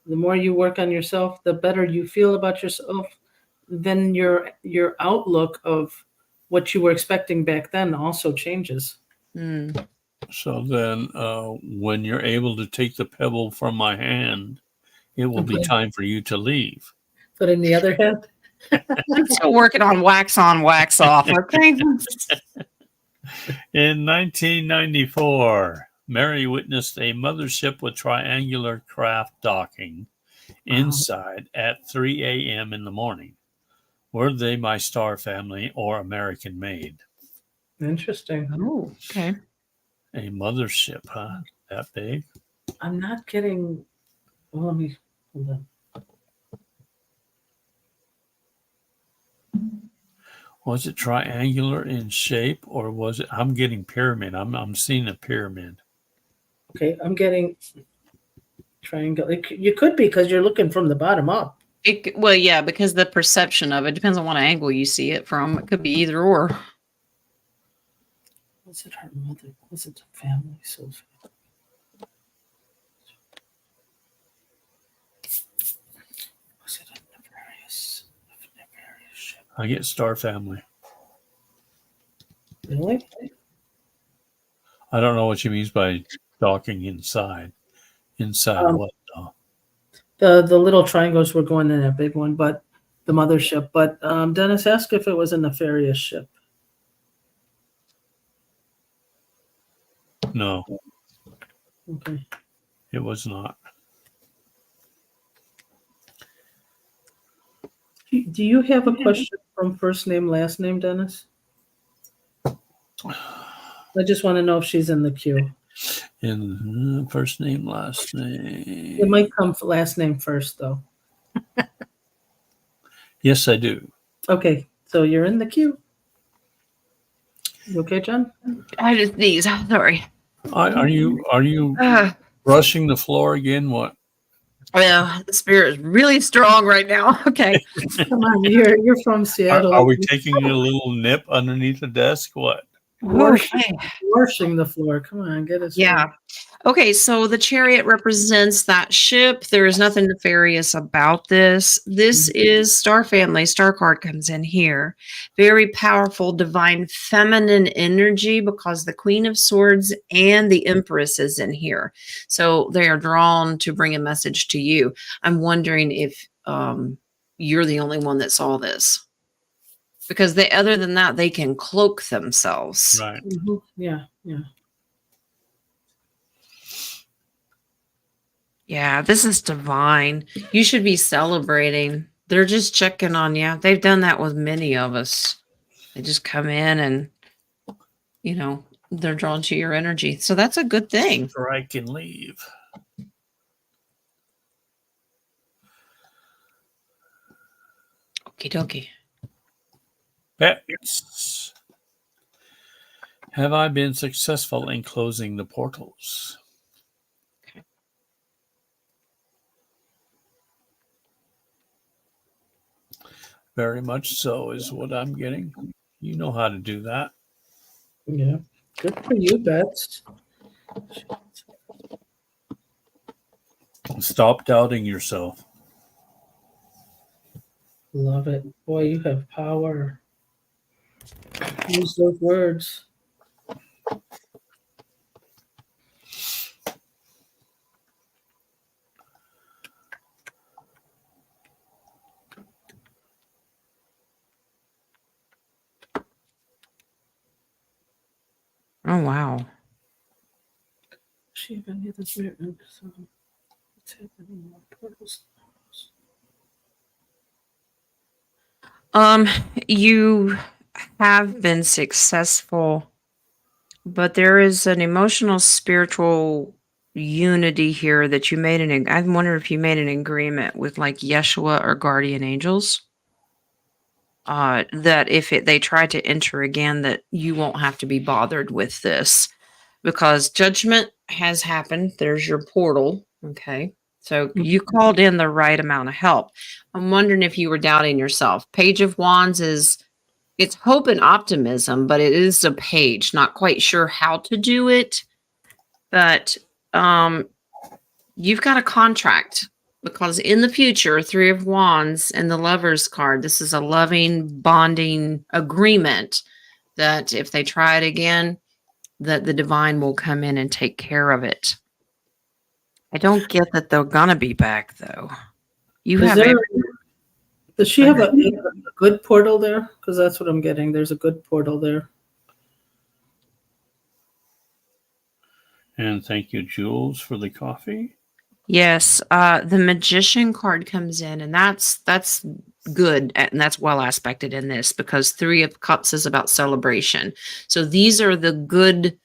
the more you work on yourself, the better you feel about yourself. Then your outlook of what you were expecting back then also changes. Mm. So then when you're able to take the pebble from my hand, it will be time for you to leave. But in the other hand, I'm still working on wax on, wax off. Okay. In 1994, Mary witnessed a mothership with triangular craft docking inside at 3 a.m. in the morning. Were they my star family or American made? Interesting. Oh, okay. A mothership, huh? That big? I'm not getting. Well, let me hold on. Was it triangular in shape or was it? I'm getting pyramid. I'm seeing a pyramid. Okay, I'm getting triangle. You could be because you're looking from the bottom up. Well, yeah, because the perception of it depends on what angle you see it from. It could be either or. Was it her mother? Was it the family? So was it a nefarious ship? I get star family. Really? I don't know what she means by docking inside. Inside what though? The little triangles were going in a big one, but the mothership. But Dennis asked if it was a nefarious ship. No, Okay. it was not. Do you have a question from first name, last name, Dennis? I just want to know if she's in the queue. In first name, last name. It might come last name first, though. Yes, I do. Okay, so you're in the queue. You okay, John? I just sneeze. Sorry. Are you brushing the floor again? What? Well, the spirit is really strong right now. Okay. Come on, you're from Seattle. Are we taking a little nip underneath the desk? What? Washing the floor. Come on, get us. Yeah. Okay, so the chariot represents that ship. There is nothing nefarious about this. This is star family. Star card comes in here. Very powerful, divine feminine energy because the Queen of Swords and the Empress is in here. So they are drawn to bring a message to you. I'm wondering if you're the only one that saw this. Because other than that, they can cloak themselves. Right. Mhm. Yeah, yeah. Yeah, this is divine. You should be celebrating. They're just checking on you. They've done that with many of us. They just come in and, they're drawn to your energy. So that's a good thing. Strike and leave. Okie dokie. Pets. Have I been successful in closing the portals? Okay. Very much so is what I'm getting. You know how to do that. Yeah. Good for you, Bets. Stop doubting yourself. Love it. Boy, you have power. Use those words. Oh, wow. She even knew this written, so what's happening in my portals? You have been successful, but there is an emotional, spiritual unity here that you made I wonder if you made an agreement with like Yeshua or guardian angels. That if they try to enter again, that you won't have to be bothered with this because judgment has happened. There's your portal. Okay. So you called in the right amount of help. I'm wondering if you were doubting yourself. Page of Wands it's hope and optimism, but it is a page. Not quite sure how to do it, but you've got a contract. Because in the future, Three of Wands and the Lover's card, this is a loving, bonding agreement that if they try it again, that the divine will come in and take care of it. I don't get that they're going to be back, though. Does she have a good portal there? Because that's what I'm getting. There's a good portal there. And thank you, Jules, for the coffee. Yes, the Magician card comes in, and that's good, and that's well aspected in this because Three of Cups is about celebration. So these are the good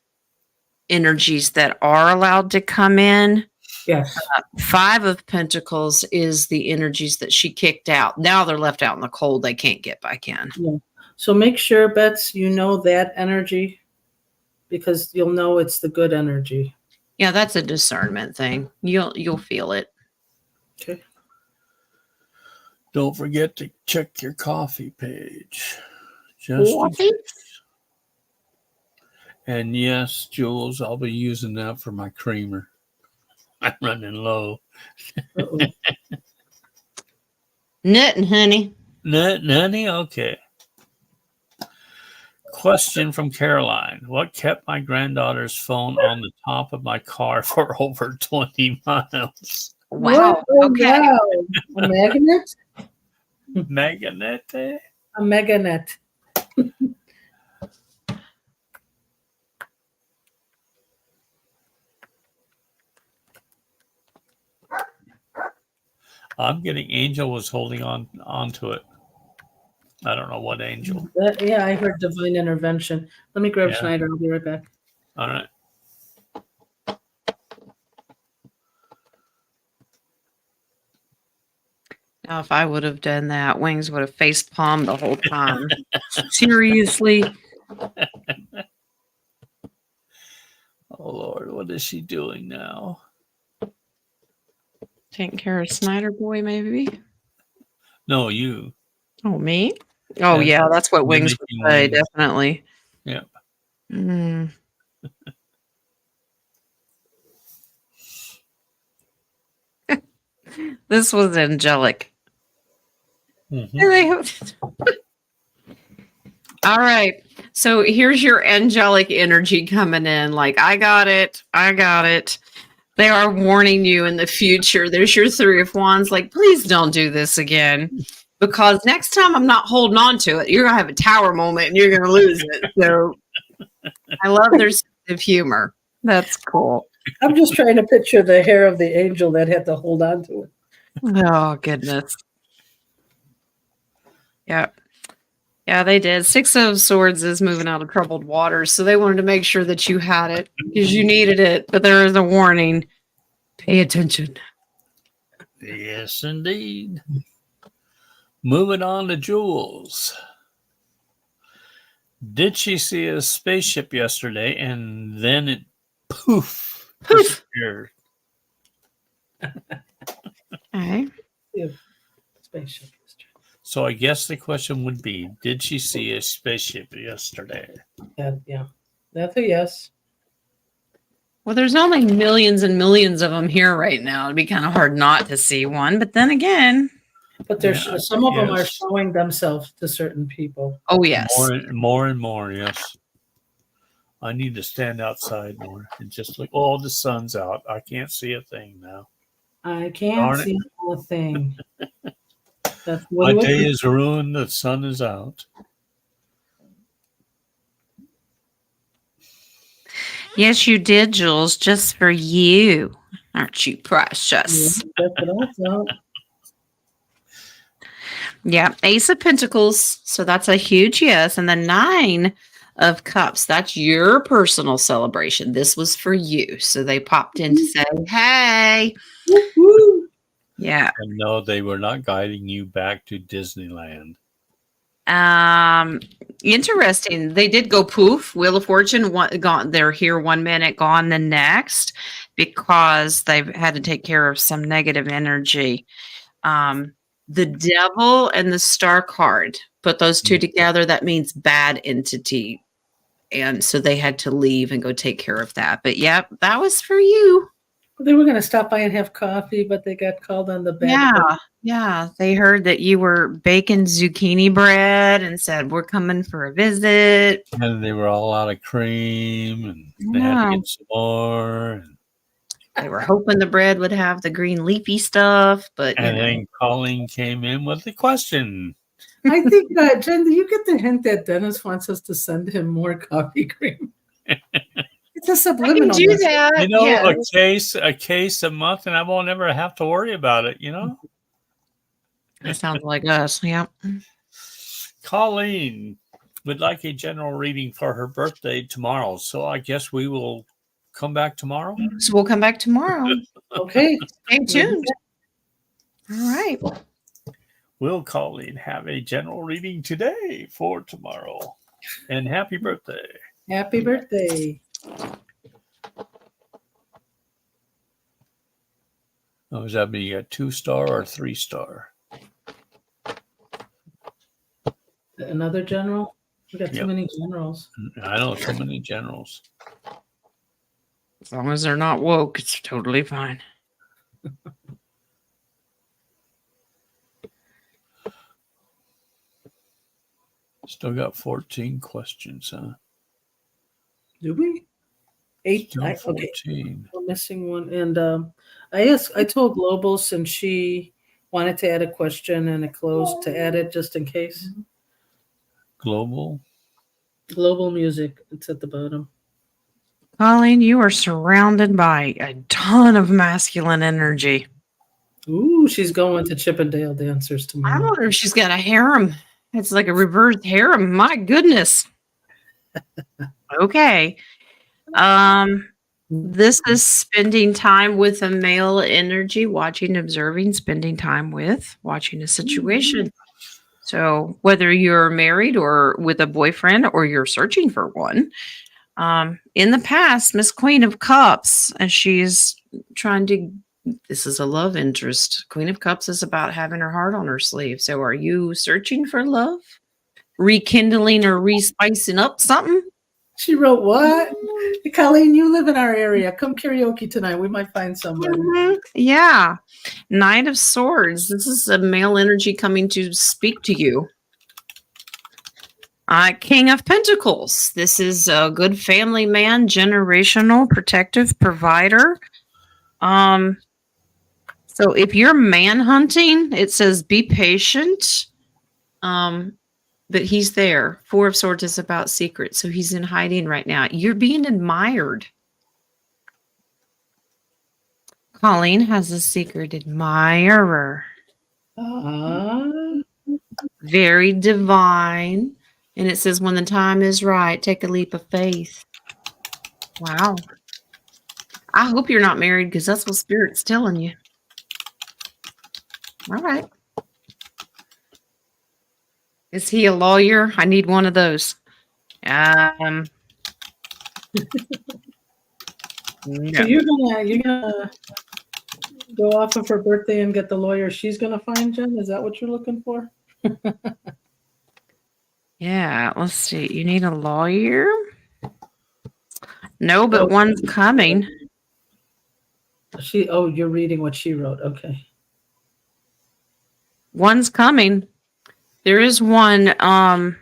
energies that are allowed to come in. Yes. Five of Pentacles is the energies that she kicked out. Now they're left out in the cold. They can't get back in. Yeah. So make sure, Bets, you know that energy because you'll know it's the good energy. Yeah, that's a discernment thing. You'll feel it. Okay. Don't forget to check your coffee page. Just in case. And yes, Jules, I'll be using that for my creamer. I'm running low. Nothing, honey. Nothing? Okay. Question from Caroline. What kept my granddaughter's phone on the top of my car for over 20 miles? Wow. Oh, Okay. wow. A magnet? Magnet? A meganet. I'm getting Angel was holding on to it. I don't know what angel. Yeah, I heard divine intervention. Let me grab Schneider. I'll be right back. All right. Now, if I would have done that, Wings would have face palmed the whole time. Seriously. Oh, Lord. What is she doing now? Taking care of Snyder boy, maybe? No, you. Oh, me? Oh, yeah, that's what Wings would say, Wings. definitely. Yep. This was angelic. Mm-hmm. All right. So here's your angelic energy coming in. Like, I got it. They are warning you in the future. There's your Three of Wands. Like, please don't do this again. Because next time I'm not holding on to it. You're going to have a tower moment and you're going to lose it. So I love their sense of humor. That's cool. I'm just trying to picture the hair of the angel that had to hold on to it. Oh, goodness. Yeah. Yeah, they did. Six of Swords is moving out of troubled waters, so they wanted to make sure that you had it because you needed it. But there is a warning. Pay attention. Yes, indeed. Moving on to Jules. Did she see a spaceship yesterday and then it poof disappeared? Okay. Spaceship. So I guess the question would be, did she see a spaceship yesterday? Yeah. That's a yes. Well, there's only millions and millions of them here right now. It'd be kind of hard not to see one. But then again, But there's some of them are yes. showing themselves to certain people. oh, yes. More and more, yes. I need to stand outside more and just look. Oh, the sun's out. I can't see a thing now. I can't Darn it. see a thing. That's My what day is ruined. The sun is out. Yes, you did, Jules, just for you. Aren't you precious? That's what I thought. Yeah. Ace of Pentacles. So that's a huge yes. And the Nine of Cups. That's your personal celebration. This was for you. So they popped in to say, hey. Woo-hoo. Yeah. And no, they were not guiding you back to Disneyland. Interesting. They did go poof. Wheel of Fortune. Gone. They're here 1 minute, gone the next, because they've had to take care of some negative energy. The Devil and the Star card. Put those two together. That means bad entity, and so they had to leave and go take care of that. But yeah, that was for you. They were going to stop by and have coffee, but they got called on the bed. Yeah. They heard that you were baking zucchini bread and said, we're coming for a visit. And they were all out of cream and they had to get some more. And they were hoping the bread would have the green leafy stuff, but then Colleen came in with the question. I think, Jen, do you get the hint that Dennis wants us to send him more coffee cream? It's a subliminal. I can do that. You know, yes. a case a month, and I won't ever have to worry about it. You know, that sounds like us. Yeah. Colleen would like a general reading for her birthday tomorrow, so I guess we will come back tomorrow. So we'll come back tomorrow. Okay, stay tuned. All right. Will Colleen have a general reading today for tomorrow? And happy birthday! Happy birthday! Oh, does that be a 2-star or 3-star? Another general? We got too many generals. I know, so many generals. As long as they're not woke, it's totally fine. Still got 14 questions, huh? Do we? 8. Still 14. Okay. We're missing one. And I told Global, since she wanted to add a question and a close, to add it just in case. Global music. It's at the bottom. Colleen, you are surrounded by a ton of masculine energy. Ooh, she's going to Chippendale dancers tomorrow. I wonder if she's got a harem. It's like a reverse harem. My goodness. Okay. This is spending time with a male energy, watching, observing, spending time with, watching a situation. So whether you're married or with a boyfriend or you're searching for one, in the past, Miss Queen of Cups, and she's trying to, this is a love interest. Queen of Cups is about having her heart on her sleeve. So are you searching for love? Rekindling or respicing up something? She wrote, what? Colleen, you live in our area. Come karaoke tonight. We might find somebody. Mm-hmm. Yeah. Knight of Swords. This is a male energy coming to speak to you. King of Pentacles. This is a good family man, generational, protective provider. So if you're man hunting, it says be patient. But he's there. Four of Swords is about secrets, so he's in hiding right now. You're being admired. Colleen has a secret admirer. Very divine. And it says, when the time is right, take a leap of faith. Wow. I hope you're not married because that's what Spirit's telling you. All right. Is he a lawyer? I need one of those. No. So you're gonna go off of her birthday and get the lawyer she's gonna find, Jen? Is that what you're looking for? Yeah, let's see. You need a lawyer? No, but one's coming. You're reading what she wrote. Okay. One's coming. There is one that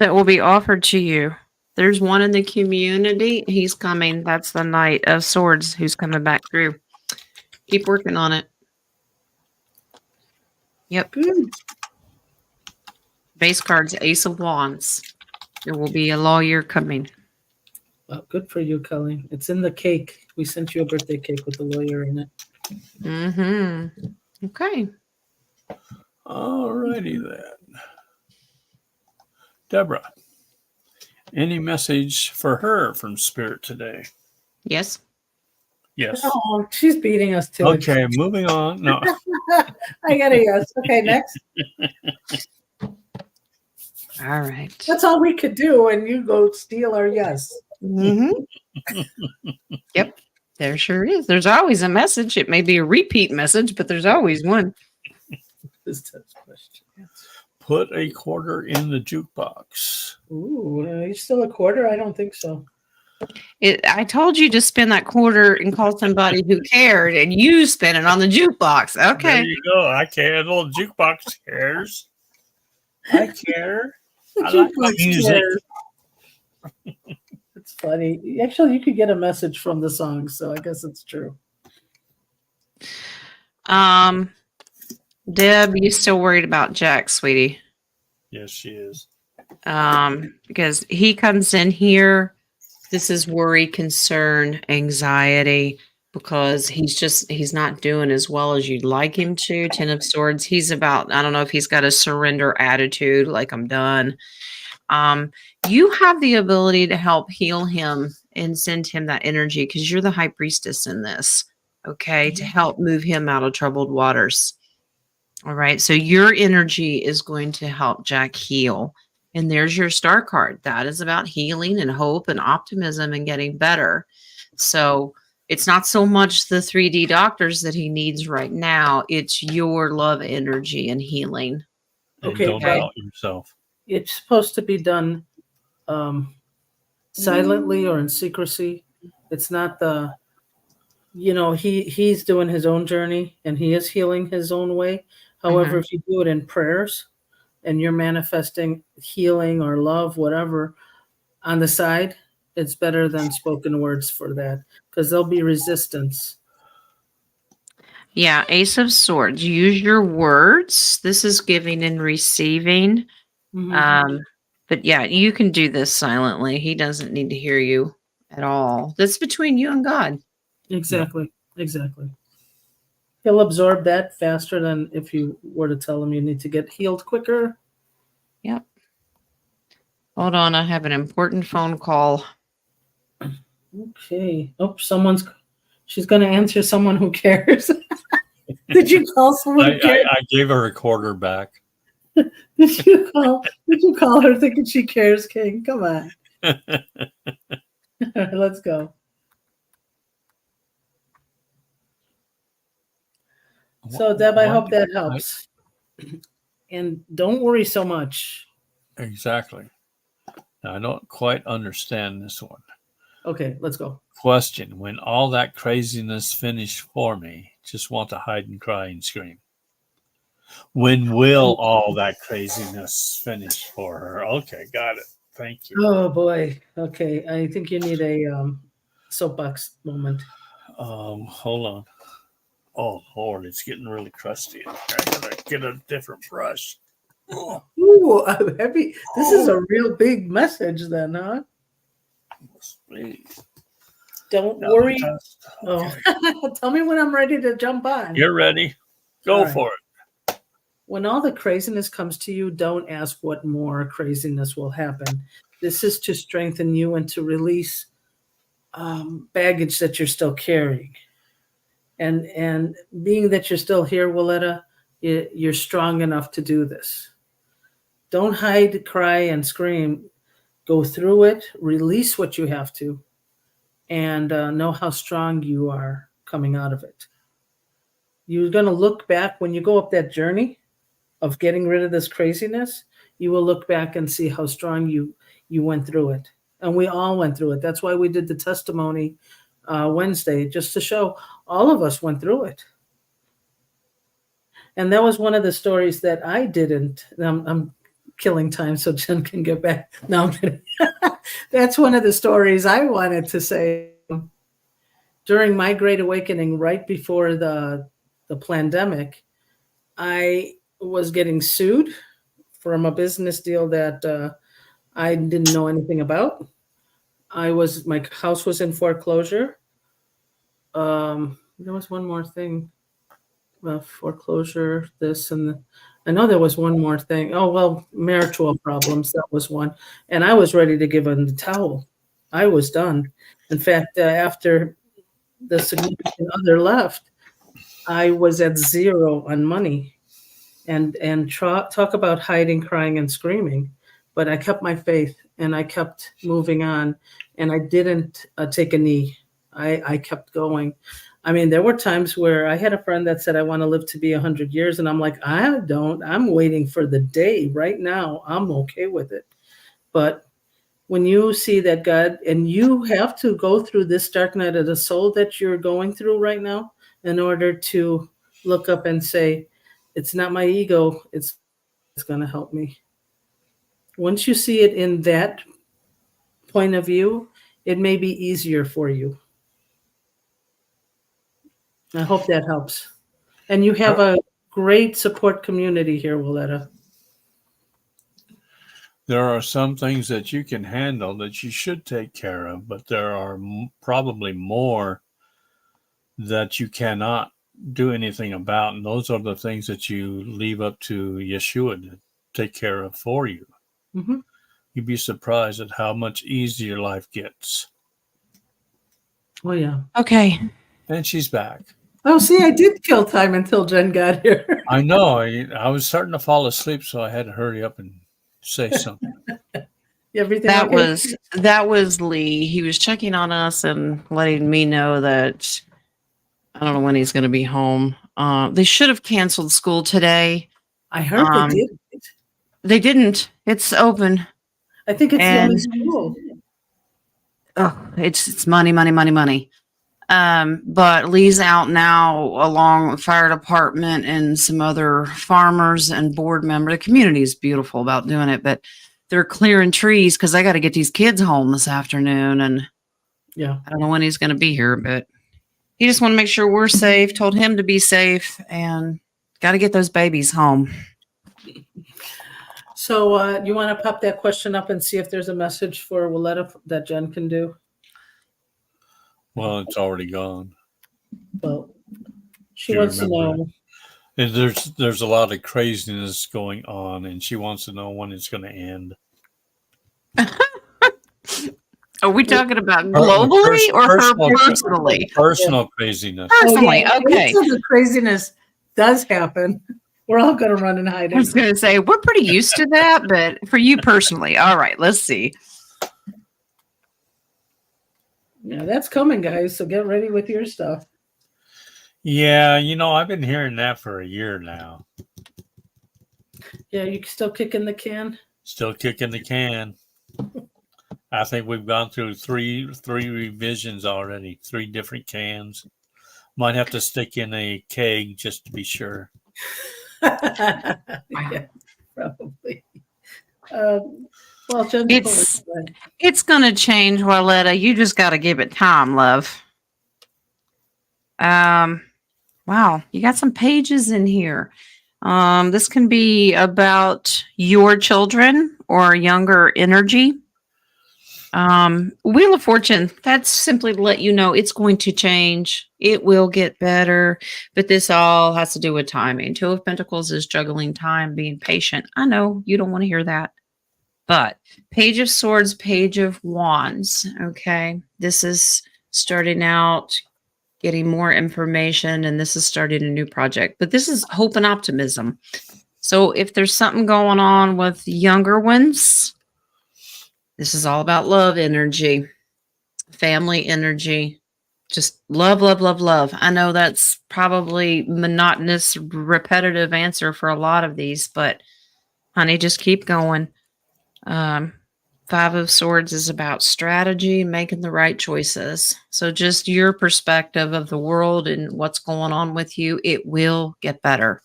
will be offered to you. There's one in the community. He's coming. That's the Knight of Swords who's coming back through. Keep working on it. Yep. Good. Base cards, Ace of Wands. There will be a lawyer coming. Well, good for you, Colleen. It's in the cake. We sent you a birthday cake with the lawyer in it. Mm-hmm. Okay. All righty then. Deborah, any message for her from Spirit today? Yes. Yes. Oh, she's beating us to it. Okay, moving on. No. I got a yes. Okay, next. All right. That's all we could do, and you go steal our yes. Mm-hmm. Yep. There sure is. There's always a message. It may be a repeat message, but there's always one. This test question. Put a quarter in the jukebox. Ooh, are you still a quarter? I don't think so. I told you to spend that quarter and call somebody who cared, and you spent it on the jukebox. Okay. There you go. I care. The little jukebox cares. I care. I like my music. It's funny. Actually, you could get a message from the song, so I guess it's true. Deb, you still worried about Jack, sweetie? Yes, she is. Because he comes in here. This is worry, concern, anxiety, because he's not doing as well as you'd like him to. Ten of Swords. He's about, I don't know if he's got a surrender attitude, like I'm done. You have the ability to help heal him and send him that energy because you're the high priestess in this, okay, to help move him out of troubled waters. All right. So your energy is going to help Jack heal. And there's your star card. That is about healing and hope and optimism and getting better. So it's not so much the 3D doctors that he needs right now. It's your love energy and healing. And Okay, don't doubt yourself. It's supposed to be done silently or in secrecy. It's not he's doing his own journey and he is healing his own way. However, if you do it in prayers and you're manifesting healing or love, whatever, on the side, it's better than spoken words for that because there'll be resistance. Yeah, Ace of Swords. Use your words. This is giving and receiving. Mm-hmm. But yeah, you can do this silently. He doesn't need to hear you at all. That's between you and God. Exactly. Exactly. He'll absorb that faster than if you were to tell him you need to get healed quicker. Yep. Hold on. I have an important phone call. Okay. Oh, she's going to answer someone who cares. Did you call someone who cares? I gave her a quarter back. Did you call her thinking she cares, King? Come on. Let's go. So, Deb, I hope that helps. And don't worry so much. Exactly. Now, I don't quite understand this one. Okay, let's go. Question. When all that craziness finished for me, just want to hide and cry and scream. When will all that craziness finish for her? Okay, got it. Thank you. Oh, boy. Okay, I think you need a soapbox moment. Hold on. Oh Lord, it's getting really crusty. I gotta get a different brush. Oh, Ooh, heavy. This is a real big message then, huh? please. Don't Now worry. the test. Okay. Oh, tell me when I'm ready to jump on. You're ready. Go All right. for it. When all the craziness comes to you, don't ask what more craziness will happen. This is to strengthen you and to release baggage that you're still carrying. And being that you're still here, Willetta, you're strong enough to do this. Don't hide, cry, and scream. Go through it, release what you have to, and know how strong you are coming out of it. You're going to look back when you go up that journey of getting rid of this craziness. You will look back and see how strong you went through it, and we all went through it. That's why we did the testimony Wednesday, just to show all of us went through it. And that was one of the stories that I didn't. I'm killing time so Jen can get back. No, I'm kidding. That's one of the stories I wanted to say. During my Great Awakening, right before the pandemic, I was getting sued from a business deal that I didn't know anything about. My house was in foreclosure. There was one more thing. Foreclosure, this and I know there was one more thing. Oh, well, marital problems. That was one. And I was ready to give him the towel. I was done. In fact, after the significant other left, I was at zero on money. And talk about hiding, crying, and screaming. But I kept my faith and I kept moving on. And I didn't take a knee. I kept going. I mean, there were times where I had a friend that said, I want to live to be 100 years. And I'm like, I don't. I'm waiting for the day right now. I'm okay with it. But when you see that God, and you have to go through this dark night of the soul that you're going through right now in order to look up and say, it's not my ego. It's going to help me. Once you see it in that point of view, it may be easier for you. I hope that helps. And you have a great support community here, Willetta. There are some things that you can handle that you should take care of, but there are probably more that you cannot do anything about. And those are the things that you leave up to Yeshua to take care of for you. Mm-hmm. You'd be surprised at how much easier life gets. Oh, yeah. Okay. And she's back. Oh, see, I did kill time until Jen got here. I know. I was starting to fall asleep, so I had to hurry up and say something. Everything That okay? was Lee. He was checking on us and letting me know that I don't know when he's going to be home. They should have canceled school today. I heard they did. They didn't. It's open. I think it's the only school. Oh, it's money, money, money, money. But Lee's out now along with fire department and some other farmers and board member. The community is beautiful about doing it, but they're clearing trees because I got to get these kids home this afternoon. And yeah, I don't know when he's going to be here, but he just want to make sure we're safe. Told him to be safe and got to get those babies home. So you want to pop that question up and see if there's a message for Willetta that Jen can do? Well, it's already gone. Well, she wants to know. And there's a lot of craziness going on, and she wants to know when it's going to end. Are we talking about globally or her personally? Personal craziness. Personally, okay. The craziness does happen. We're all going to run and hide. I was going to say, we're pretty used to that, but for you personally, all right, let's see. Yeah, that's coming, guys. So get ready with your stuff. Yeah, I've been hearing that for a year now. Yeah, you still kicking the can? Still kicking the can. I think we've gone through three revisions already, 3 different cans. Might have to stick in a keg just to be sure. Yeah, probably. Well, it's going to change, Willetta. You just got to give it time, love. Wow, you got some pages in here. This can be about your children or younger energy. Wheel of Fortune, that's simply to let you know it's going to change. It will get better, but this all has to do with timing. Two of Pentacles is juggling time, being patient. I know you don't want to hear that, but Page of Swords, Page of Wands. Okay, this is starting out, getting more information, and this is starting a new project, but this is hope and optimism. So if there's something going on with younger ones, this is all about love energy, family energy, just love, love, love, love. I know that's probably monotonous, repetitive answer for a lot of these, but honey, just keep going. Five of Swords is about strategy, making the right choices. So just your perspective of the world and what's going on with you, it will get better.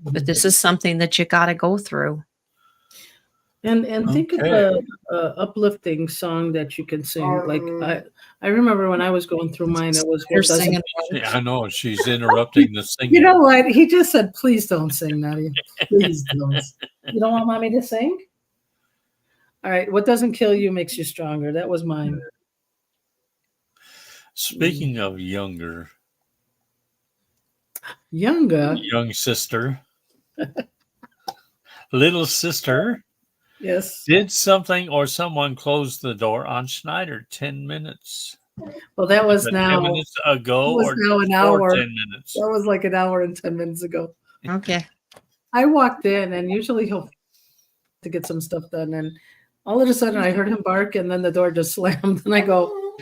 But this is something that you got to go through. And think of Okay. a uplifting song that you can sing. Like I remember when I was going through mine, it was You're what doesn't. singing. Yeah, I know she's interrupting the singing. You know what? He just said, "Please don't sing, Nadia. Please don't." You don't want mommy to sing? All right. What doesn't kill you makes you stronger. That was mine. Speaking of younger, Younger. young sister, little sister, Yes. did something or someone close the door on Schneider 10 minutes? Well, that was Is it now. 10 minutes ago It was or now an before hour. 10 minutes? That was like an hour and 10 minutes ago. Okay. I walked in, and usually he'll to get some stuff done, and all of a sudden I heard him bark, and then the door just slammed, and I go,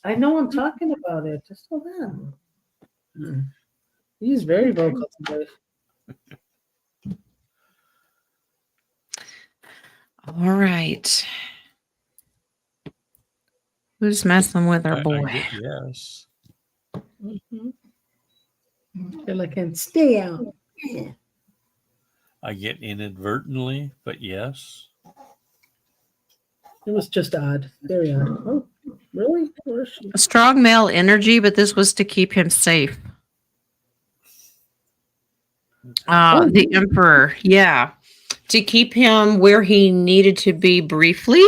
"I know I'm talking about it. Just hold on." He's very vocal today. All right. Who's messing with our I boy? yes. Feel like I can stay out. I get inadvertently, but yes. It was just odd, very odd. Oh, really? Where is she? A strong male energy, but this was to keep him safe. The Emperor, yeah. To keep him where he needed to be briefly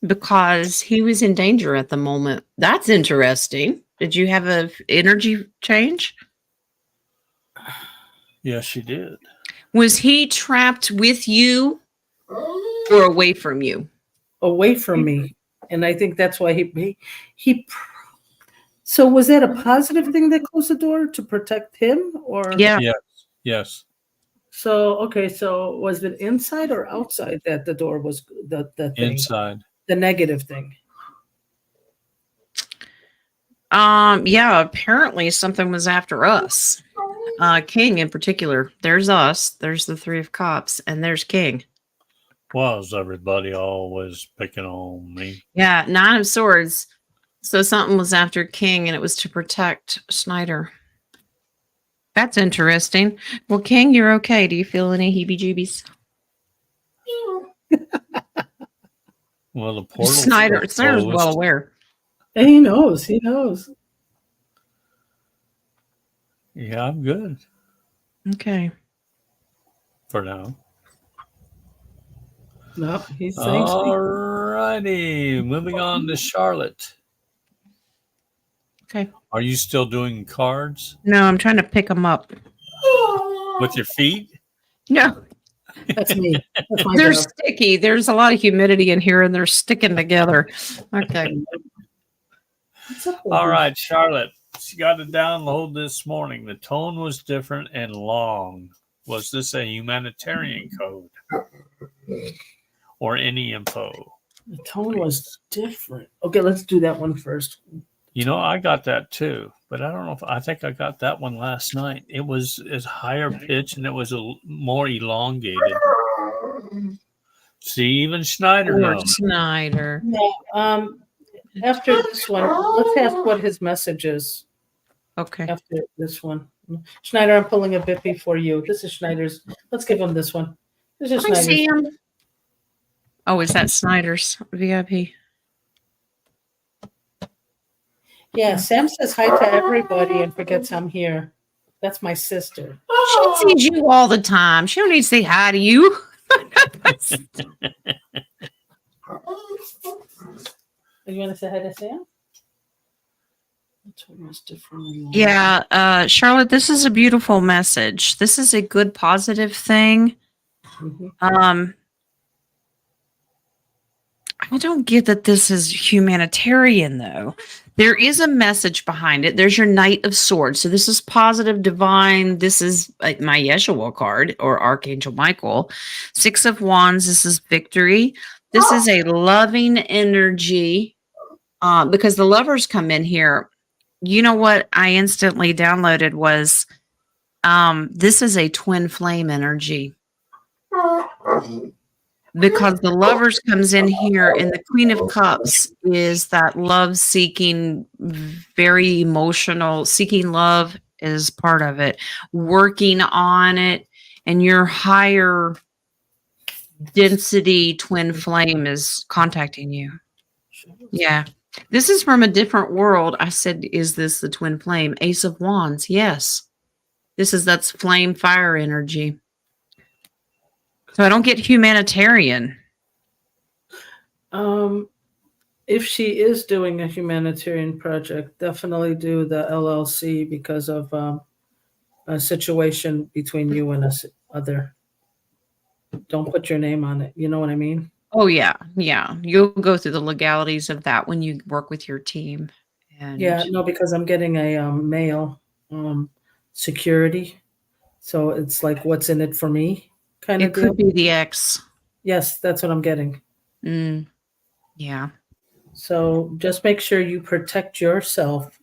because he was in danger at the moment. That's interesting. Did you have a energy change? Yes, she did. Was he trapped with you or away from you? Away from me, and I think that's why he. So was that a positive thing that closed the door to protect him, or Yeah. Yes. Yes. So okay, so was it inside or outside that the door was the thing, Inside. the negative thing? Yeah, apparently something was after us. King in particular. There's us, there's the Three of Cups, and there's King. Was everybody always picking on me? Yeah, Nine of Swords. So something was after King, and it was to protect Schneider. That's interesting. Well, King, you're okay. Do you feel any heebie-jeebies? Well, the portal Snyder's well aware. And he knows. He knows. Yeah, I'm good Okay. for now. No, he's saying. All righty. Moving on to Charlotte. Okay. Are you still doing cards No, I'm trying to pick them up. with your feet? No, That's me. That's my they're job. sticky. There's a lot of humidity in here, and they're sticking together. Okay. What's up with All you? right, Charlotte. She got to download this morning. The tone was different and long. Was this a humanitarian code or any info? The tone was different. Okay, let's do that one first. You know, I got that too, but I don't know if I think I got that one last night. It was higher pitch and it was more elongated. See, even Schneider Or knows. Schneider. No, after this one, let's ask what his message is. Okay. After this one, Schneider, I'm pulling a Bippy for you. This is Schneider's. Let's give him this one. This is Hi, Schneider's. Sam. Oh, is that Snyder's VIP? Yeah, Sam says hi to everybody and forgets I'm here. That's my sister. She sees you all the time. She don't need to say hi to you. You want to say hi to Sam? That's what was different. Yeah, Charlotte, this is a beautiful message. This is a good positive thing. Mhm. I don't get that this is humanitarian, though. There is a message behind it. There's your Knight of Swords. So this is positive, divine. This is my Yeshua card or Archangel Michael. Six of Wands. This is victory. This is a loving energy because the lovers come in here. You know what I instantly downloaded was this is a twin flame energy. Because the lovers comes in here and the Queen of Cups is that love seeking, very emotional, seeking love is part of it, working on it, and your higher density twin flame is contacting you. Yeah. This is from a different world. I said, is this the twin flame? Ace of Wands. Yes. That's flame fire energy. So I don't get humanitarian. If she is doing a humanitarian project, definitely do the LLC because of a situation between you and us other. Don't put your name on it. You know what I mean? Oh yeah, yeah. You'll go through the legalities of that when you work with your team. And Yeah, no, because I'm getting a mail security. So it's like what's in it for me kind of it deal. could be the ex. Yes, that's what I'm getting. Yeah. So just make sure you protect yourself.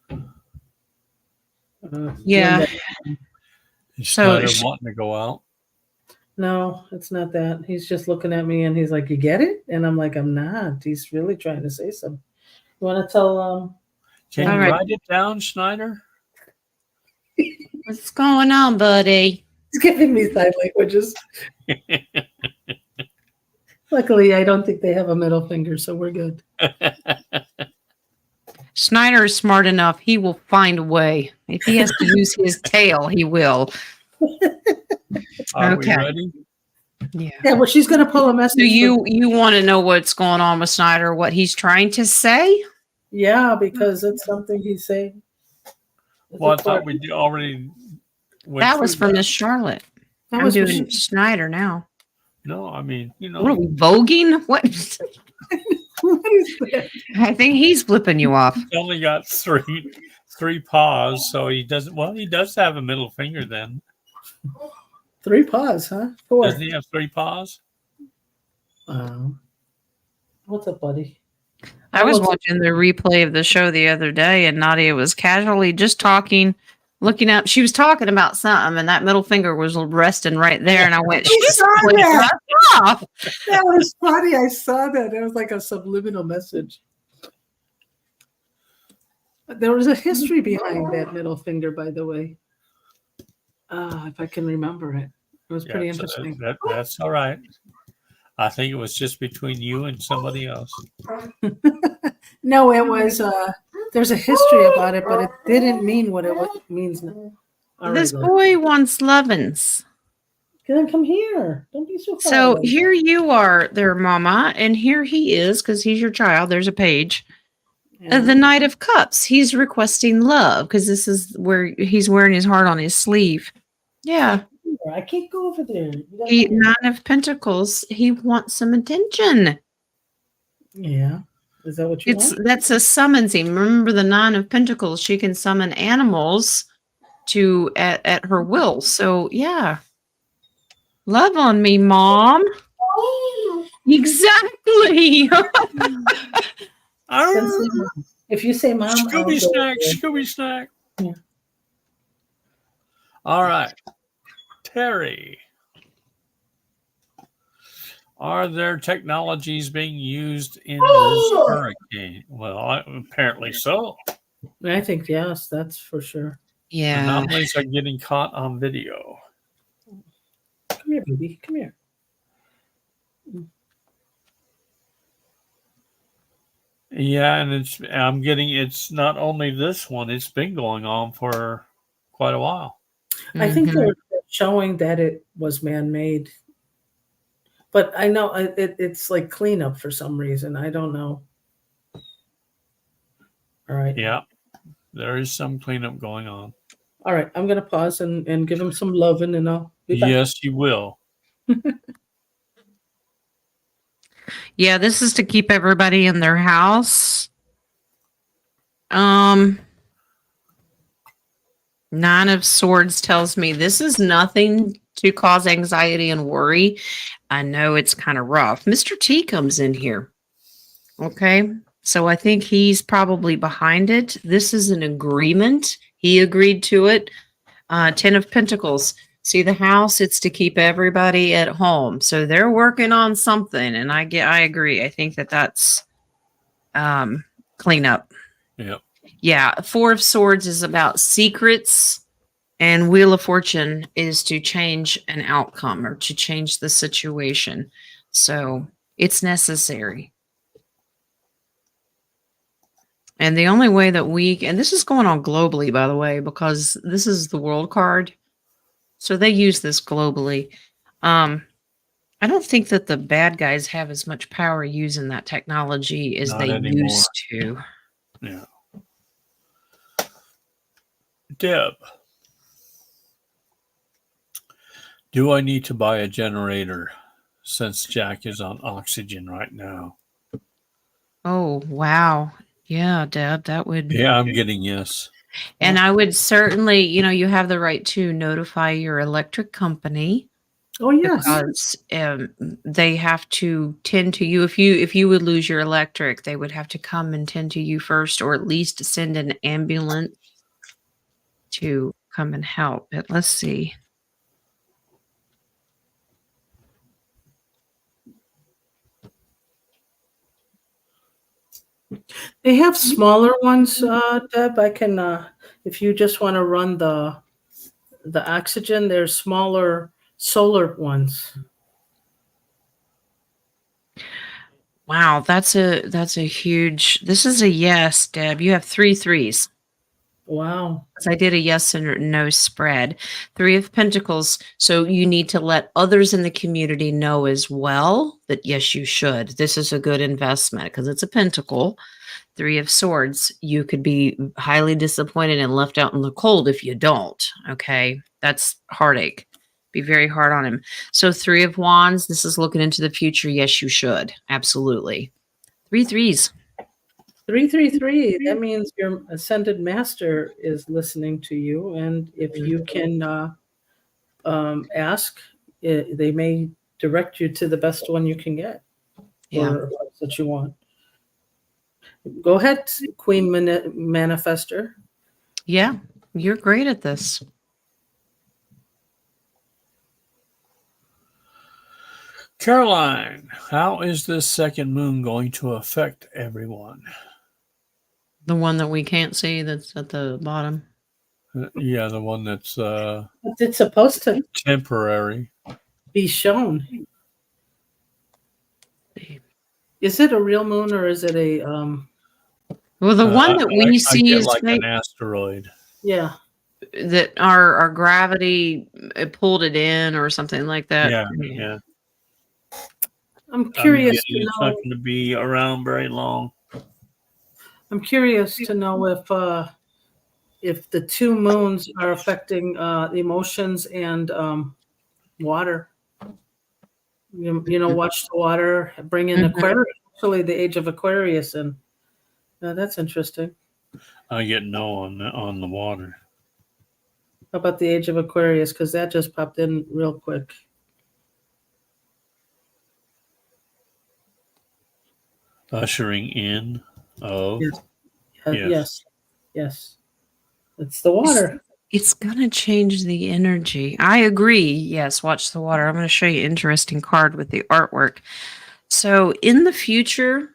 Yeah. Is So Schneider wanting to go out? No, it's not that. He's just looking at me and he's like, "You get it?" And I'm like, "I'm not." He's really trying to say something. You want to tell? Can All you right. write it down, Schneider? What's going on, buddy? He's giving me sign languages. Luckily, I don't think they have a middle finger, so we're good. Snyder is smart enough. He will find a way. If he has to use his tail, he will. Are Okay. we ready? Yeah. Yeah, well, she's going to pull a message. So you want to know what's going on with Snyder, what he's trying to say? Yeah, because it's something he's saying. Well, I thought we already went That was through for Miss Charlotte. That I'm was for doing Snyder now. No, I mean, What are we voguing? What? What is that? I think he's flipping you off. he's only got three paws, so he doesn't. Well, he does have a middle finger. Then 3 paws, huh? 4. doesn't he have 3 paws? What's up, buddy? I was watching the replay of the show the other day, and Nadia was casually just talking, looking up. She was talking about something, and that middle finger was resting right there. And I went, I "She's saw flipping that. us off." That was funny. I saw that. It was like a subliminal message. There was a history behind that middle finger, by the way. If I can remember it. It was pretty interesting. That's all right. I think it was just between you and somebody else. No, it was. There's a history about it, but it didn't mean what it means now. This boy wants lovin's. Then come here. Don't be so. So here you are, there, Mama, and here he is because he's your child. There's a page. The Knight of Cups. He's requesting love because this is where he's wearing his heart on his sleeve. Yeah. I can't go over there. Nine of Pentacles. He wants some attention. Yeah. Is that what you want? That's a summonsing. Remember the Nine of Pentacles. She can summon animals to at her will. So yeah. Love on me, Mom. Exactly. If you say Mom, Scooby snack, Scooby snack. Yeah. All right. Terry. Are there technologies being used in this hurricane? Well, apparently so. I think yes, that's for sure. Yeah. Anomalies are getting caught on video. Come here, baby. Come here. Yeah, and it's not only this one, it's been going on for quite a while. I think Mhm. they're showing that it was man-made, but I know it's like cleanup for some reason. I don't know. All right. Yeah, there is some cleanup going on. All right. I'm going to pause and give him some love and then I'll be back. Yes, you will. Yeah, this is to keep everybody in their house. Um, Nine of Swords tells me this is nothing to cause anxiety and worry. I know it's kind of rough. Mr. T comes in here. Okay. So I think he's probably behind it. This is an agreement. He agreed to it. Ten of Pentacles. See the house? It's to keep everybody at home. So they're working on something, and I agree. I think that's cleanup. Yep. Yeah, Four of Swords is about secrets, and Wheel of Fortune is to change an outcome or to change the situation. So it's necessary. And the only way that and this is going on globally, by the way, because this is the world card. So they use this globally. I don't think that the bad guys have as much power using that technology as Not they anymore. used to. Yeah. Deb, do I need to buy a generator since Jack is on oxygen right now? Oh, wow. Yeah, Deb, that would. Yeah, I'm getting yes. And I would certainly, you have the right to notify your electric company Oh, yes. because they have to tend to you. If you would lose your electric, they would have to come and tend to you first, or at least send an ambulance to come and help. But let's see. They have smaller ones, Deb. I can, if you just want to run the oxygen, there's smaller solar ones. Wow, that's a huge. This is a yes, Deb. You have 3 threes. Wow. I did a yes and no spread. Three of Pentacles. So you need to let others in the community know as well that yes, you should. This is a good investment because it's a pentacle. Three of Swords. You could be highly disappointed and left out in the cold if you don't. Okay. That's heartache. Be very hard on him. So Three of Wands. This is looking into the future. Yes, you should. Absolutely. 3 threes. 333. That means your ascended master is listening to you, and if you can ask, they may direct you to the best one you can get. Yeah. Or that you want. Go ahead, Queen Manifester. Yeah. You're great at this. Caroline, how is this second moon going to affect everyone? The one that we can't see that's at the bottom. Yeah, the one that's It's supposed to temporary. be shown. Is it a real moon or is it a Well, the one that we I see get is like an asteroid. yeah. that our gravity pulled it in or something like that. Yeah. I'm curious to it's know. not going to be around very long. I'm curious to know if the two moons are affecting emotions and water. Watch the water, bring in Aquarius, actually the age of Aquarius, and that's interesting. I get no on the water. How about the age of Aquarius? Because that just popped in real quick. Ushering in of Yes. It's the water. It's going to change the energy. I agree. Yes, watch the water. I'm going to show you an interesting card with the artwork. So in the future,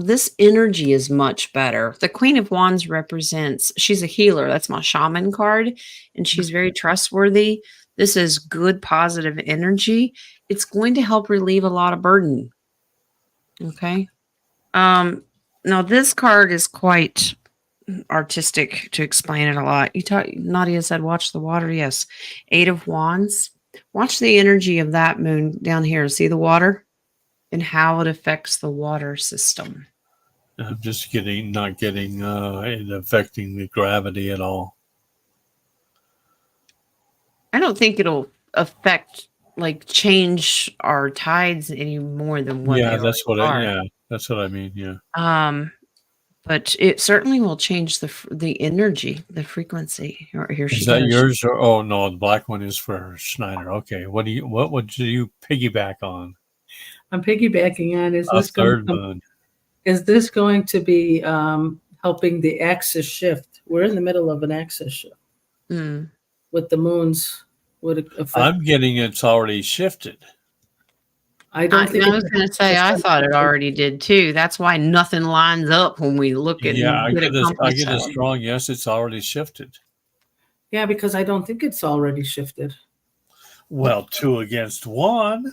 this energy is much better. The Queen of Wands represents, she's a healer. That's my shaman card, and she's very trustworthy. This is good, positive energy. It's going to help relieve a lot of burden. Okay. Now this card is quite artistic to explain it a lot. Nadia said, watch the water. Yes. 8 of Wands. Watch the energy of that moon down here. See the water and how it affects the water system. I'm just not getting it affecting the gravity at all. I don't think it'll affect, like, change our tides any more than what they that's what are. that's what I mean. Yeah. But it certainly will change the energy, the frequency. Here Is she that goes. yours or oh no, the black one is for Schneider. Okay. What would you piggyback on? I'm piggybacking on, A third moon. is this going to be helping the axis shift? We're in the middle of an axis shift with the moons. Would it affect? I'm getting it's already shifted. I don't think I was going to say, I thought it already did too. That's why nothing lines up when we look at I get a strong yes, it's already shifted. Yeah, because I don't think it's already shifted. Well, 2 against 1.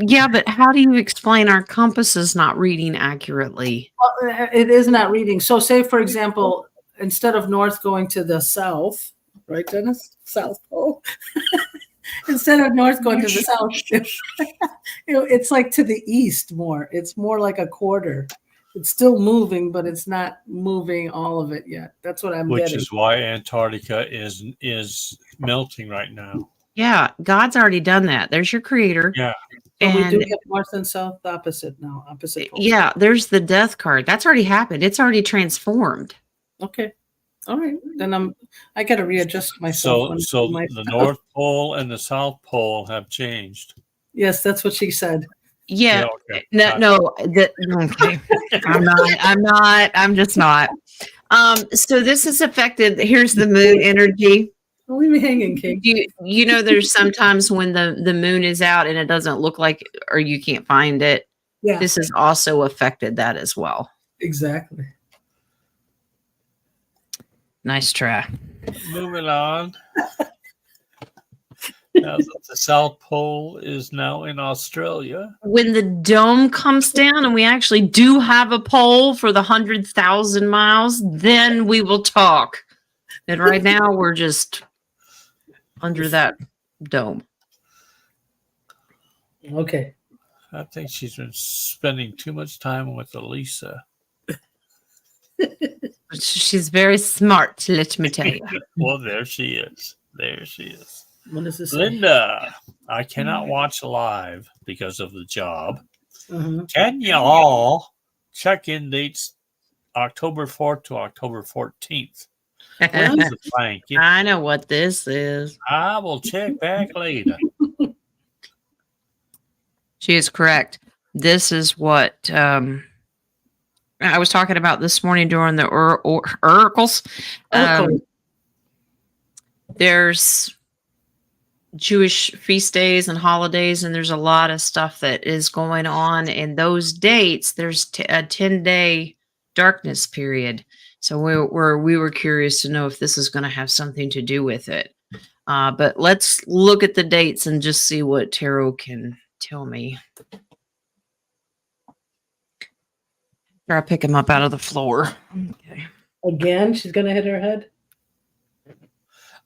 Yeah, but how do you explain our compasses not reading accurately? Well, it is not reading. So say, for example, instead of north going to the south, right, Dennis? South Pole. Instead of north going to the south, it's like to the east more. It's more like a quarter. It's still moving, but it's not moving all of it yet. That's what I'm getting. Which is why Antarctica is melting right now. Yeah, God's already done that. There's your creator. Yeah. So we do get north and south opposite now. Opposite poles. Yeah, there's the death card. That's already happened. It's already transformed. Okay. All right. Then I got to readjust myself. So the North Pole and the South Pole have changed. Yes, that's what she said. Yeah. Okay. Okay. I'm just not. So this is affected. Here's the moon energy. Leave me hanging, King. You know, there's sometimes when the moon is out and it doesn't look like, or you can't find it. Yeah. This has also affected that as well. Exactly. Nice try. Moving on. Now that the South Pole is now in Australia. When the dome comes down and we actually do have a pole for the 100,000 miles, then we will talk. And right now we're just under that dome. Okay. I think she's been spending too much time with Elisa. She's very smart, let me tell you. Well, there she is. What is this? Linda, I cannot watch live because of the job. Mm-hmm. Can you all check in dates October 4th to October 14th? I know what this is. I will check back later. She is correct. This is what I was talking about this morning during the oracles. There's Jewish feast days and holidays, and there's a lot of stuff that is going on. And those dates, there's a 10-day darkness period. So we were curious to know if this is going to have something to do with it. But let's look at the dates and just see what tarot can tell me. I'll pick him up out of the floor. Okay. Again, she's going to hit her head?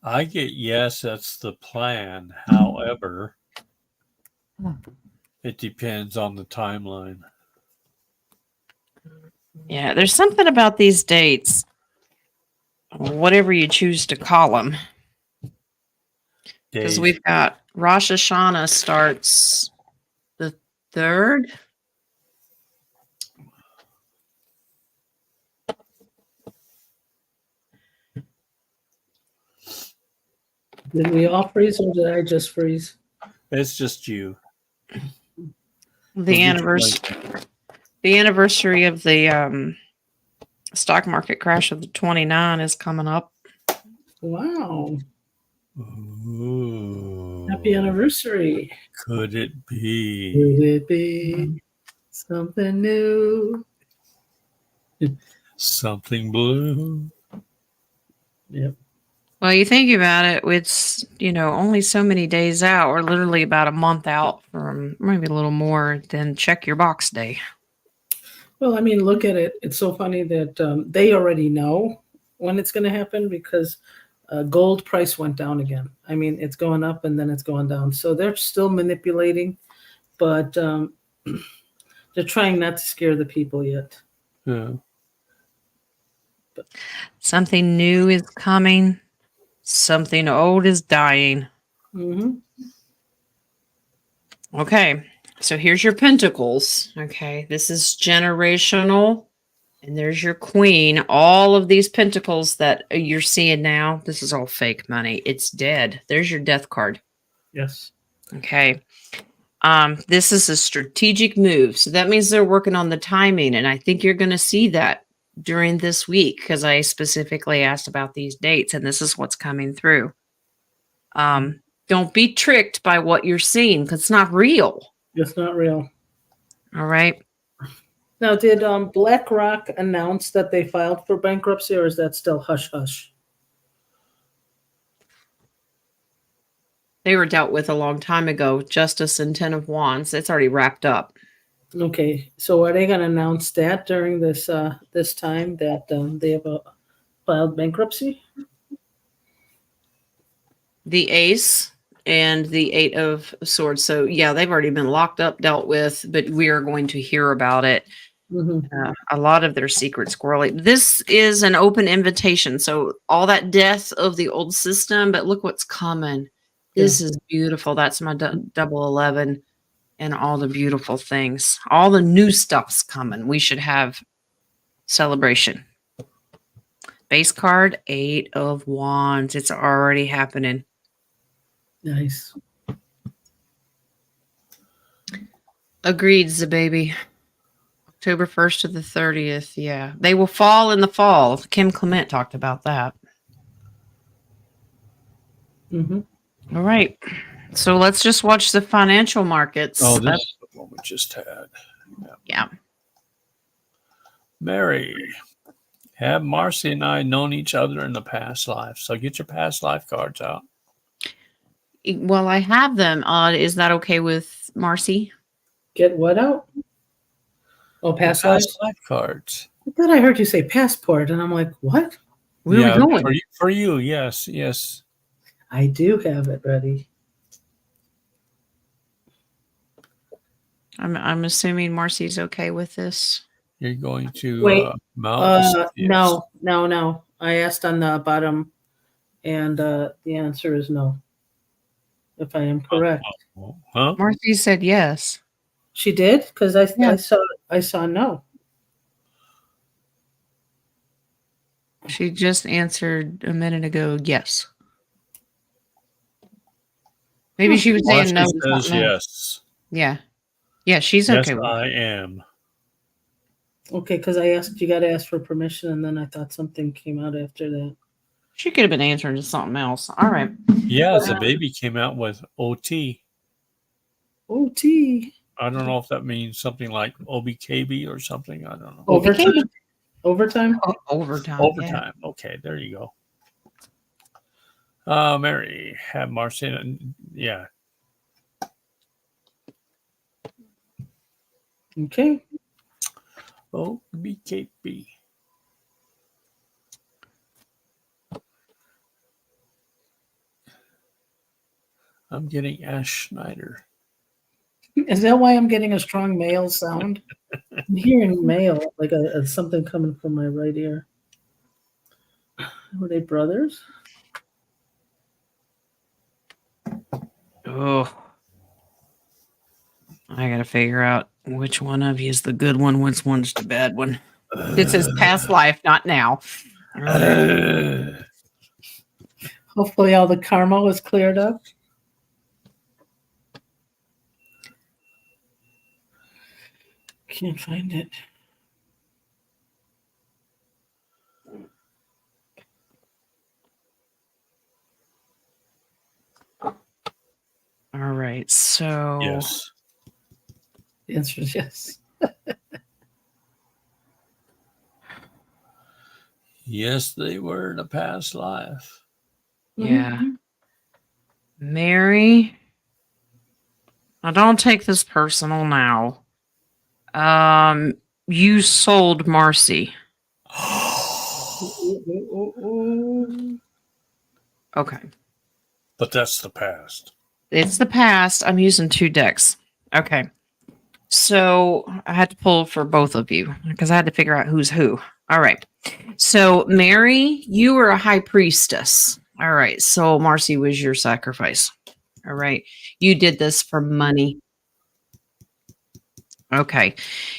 I get yes, that's the plan. However, it depends on the timeline. Yeah, there's something about these dates, whatever you choose to call them. Because we've got Rosh Hashanah starts the 3rd. Did we all freeze or did I just freeze? It's just you. The anniversary of the stock market crash of the 29 is coming up. Wow. Ooh. Happy anniversary. Could it be? Could it be something new? Something blue. Yep. Well, you think about it, it's, only so many days out, or literally about a month out from maybe a little more than check your box day. Well, I mean, look at it. It's so funny that they already know when it's going to happen because gold price went down again. I mean, it's going up and then it's going down. So they're still manipulating, but they're trying not to scare the people yet. Yeah. Something new is coming. Something old is dying. Mm-hmm. Okay, so here's your pentacles. Okay, this is generational. And there's your queen. All of these pentacles that you're seeing now, this is all fake money. It's dead. There's your death card. Yes. Okay. This is a strategic move. So that means they're working on the timing. And I think you're going to see that during this week because I specifically asked about these dates and this is what's coming through. Don't be tricked by what you're seeing because it's not real. It's not real. All right. Now, did BlackRock announce that they filed for bankruptcy, or is that still hush hush? They were dealt with a long time ago. Justice and Ten of Wands. It's already wrapped up. Okay, so are they going to announce that during this this time that they have filed bankruptcy? The Ace and the Eight of Swords. So yeah, they've already been locked up, dealt with, but we are going to hear about it. Mm-hmm. A lot of their secrets squirrely. This is an open invitation. So all that death of the old system, but look what's coming. This is beautiful. That's my double 11 and all the beautiful things. All the new stuff's coming. We should have celebration. Base card, Eight of Wands. It's already happening. Nice. Agreed, Zababy. October 1st to the 30th. Yeah. They will fall in the fall. Kim Clement talked about that. Mm-hmm. All right. So let's just watch the financial markets. Oh, this is the one we just had. Yeah. Mary, have Marcy and I known each other in the past life? So get your past life cards out. Well, I have them. Is that okay with Marcy? Get what out? Oh, past life? Life cards. I thought I heard you say passport, and I'm like, what? Where are we going? For you, yes, yes. I do have it ready. I'm assuming Marcy's okay with this. You're going to Wait. Mount. No. I asked on the bottom, and the answer is no. If I am correct, Huh? Marcy said yes. She did because I saw no. She just answered a minute ago yes. Maybe she was saying no. Says yes. Yeah. Yeah, she's okay with it. I am. Okay, because I asked, you got to ask for permission, and then I thought something came out after that. She could have been answering to something else. All right. Yeah, the baby came out with OT. OT. I don't know if that means something like OBKB or something. I don't know. Overtime. Overtime. Overtime. Overtime. Yeah. Okay, there you go. Mary, have Marcy. Yeah. Okay. OBKB. I'm getting Ash Schneider. Is that why I'm getting a strong male sound? I'm hearing male, like a something coming from my right ear. Were they brothers? Oh. I got to figure out which one of you is the good one, which one's the bad one. This is past life, not now. Hopefully all the karma was cleared up. Can't find it. All right, so yes. The answer is yes. Yes, they were in a past life. Yeah. Mm-hmm. Mary, now don't take this personal now. you sold Marcy. Okay. But that's the past. It's the past. I'm using 2 decks. Okay. So I had to pull for both of you because I had to figure out who's who. All right. So Mary, you were a high priestess. All right. So Marcy was your sacrifice. All right. You did this for money. Okay.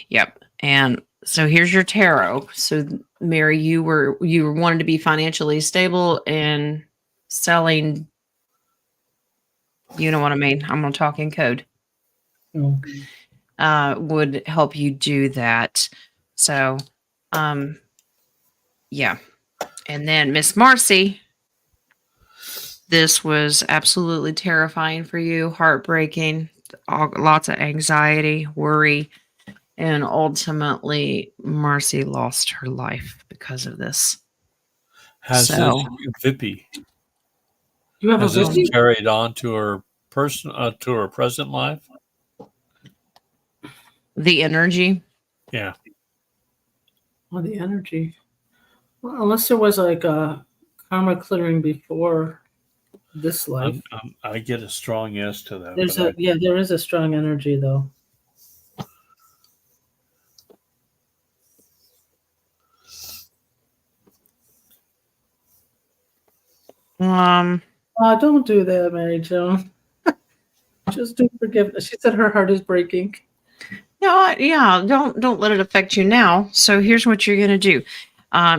Yep. And so here's your tarot. So Mary, you wanted to be financially stable and selling. You know what I mean? I'm gonna talk in code. Okay. Would help you do that. So, yeah. And then Miss Marcy, this was absolutely terrifying for you, heartbreaking, lots of anxiety, worry, and ultimately Marcy lost her life because of this. Has So, this Vippy? You have Has a this Vippy? carried on to her to her present life? the energy. Yeah. Oh, the energy. Well, unless there was like a karma clearing before this life. I get a strong yes to that. There's But there is a strong energy though. Oh, don't do that, Mary Joan. Just do forgiveness. She said her heart is breaking. No, yeah, don't let it affect you now. So here's what you're gonna do.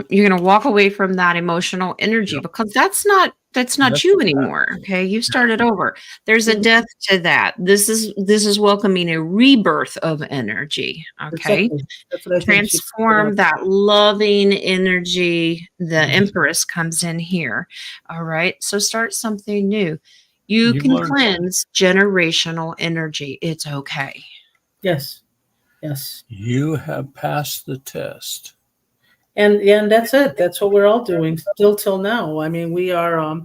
You're gonna walk away from that emotional energy Yep. because that's not That's you the anymore. Okay, you started over. There's a death to that. This is welcoming a rebirth of energy. Okay, Exactly. That's what I think she transform that loving energy. The Empress comes in here. All right, so start something new. You You've can learned. cleanse generational energy. It's okay. Yes. Yes. You have passed the test. And that's it. That's what we're all doing still till now. I mean, we are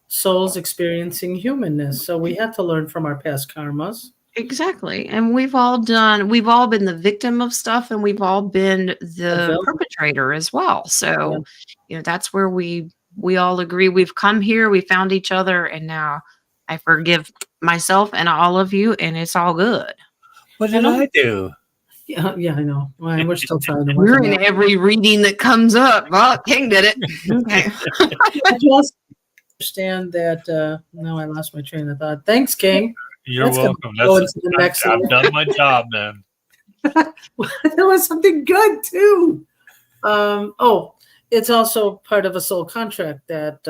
souls experiencing humanness. So we have to learn from our past karmas. Exactly. And we've all been the victim of stuff and we've all been the Avail- perpetrator as well. Yeah. So, that's where we all agree we've come here, we found each other, and now I forgive myself and all of you, and it's all good. What I did know. I do? Yeah, I know. Well, we're still trying to work You're on in that. every reading that comes up. Well, King did it. Okay. I just understand that now I lost my train of thought. Thanks, King. You're That's gonna welcome. go into the next I've one. done my job then. There was something good too. Oh, it's also part of a soul contract that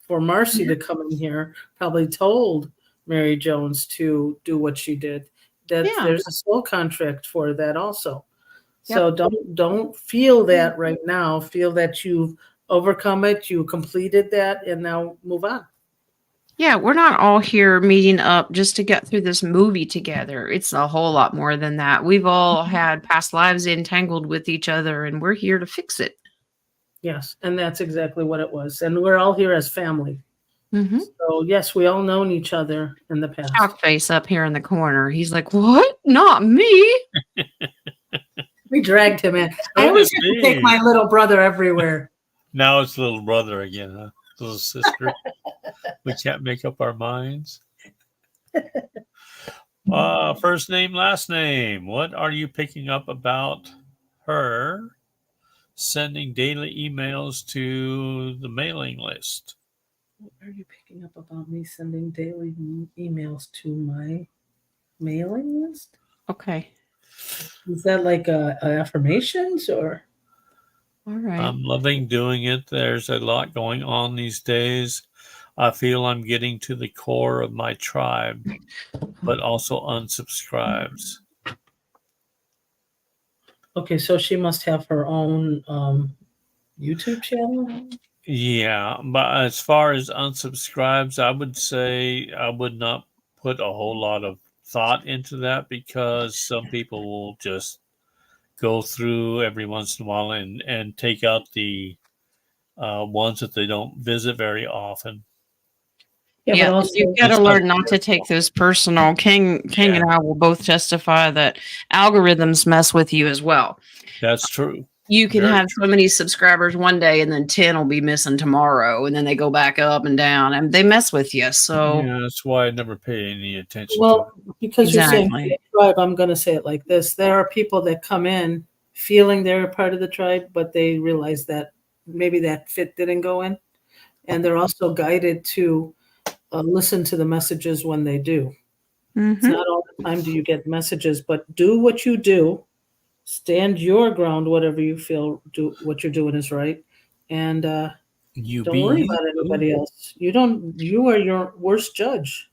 for Marcy to come in here probably told Mary Jones to do what she did. That Yeah. there's a soul contract for that also. Yep. So don't feel that right now. Feel that you've overcome it, you completed that, and now move on. Yeah, we're not all here meeting up just to get through this movie together. It's a whole lot more than that. We've all had past lives entangled with each other, and we're here to fix it. Yes, and that's exactly what it was. And we're all here as family. Mm-hmm. So yes, we all known each other in the past. Chalk face up here in the corner. He's like, "What? Not me." We dragged him in. I Look always at have to take me. my little brother everywhere. Now it's little brother again, huh? Little sister. We can't make up our minds. First name, last name. What are you picking up about her sending daily emails to the mailing list? What are you picking up about me sending daily emails to my mailing list? Okay. Is that like affirmations or? All right. I'm loving doing it. There's a lot going on these days. I feel I'm getting to the core of my tribe, but also unsubscribes. Okay, so she must have her own YouTube channel. Yeah, but as far as unsubscribes, I would say I would not put a whole lot of thought into that because some people will just go through every once in a while and take out the ones that they don't visit very often. Yeah, Yeah, but also you've got to learn not to take those personal. King and I will both testify that algorithms mess with you as well. That's true. You can Very have so many subscribers one day and then 10 will be missing tomorrow and then they go back up and down and they mess with you. So Yeah, that's why I never pay any attention to it. well, because you're saying exactly. tribe, I'm going to say it like this: there are people that come in feeling they're a part of the tribe, but they realize that maybe that fit didn't go in, and they're also guided to listen to the messages when they do. It's Mhm. not all the time do you get messages, but do what you do, stand your ground, whatever you feel do what you're doing is right, and You don't be worry you, about boo. anybody else. You are your worst judge.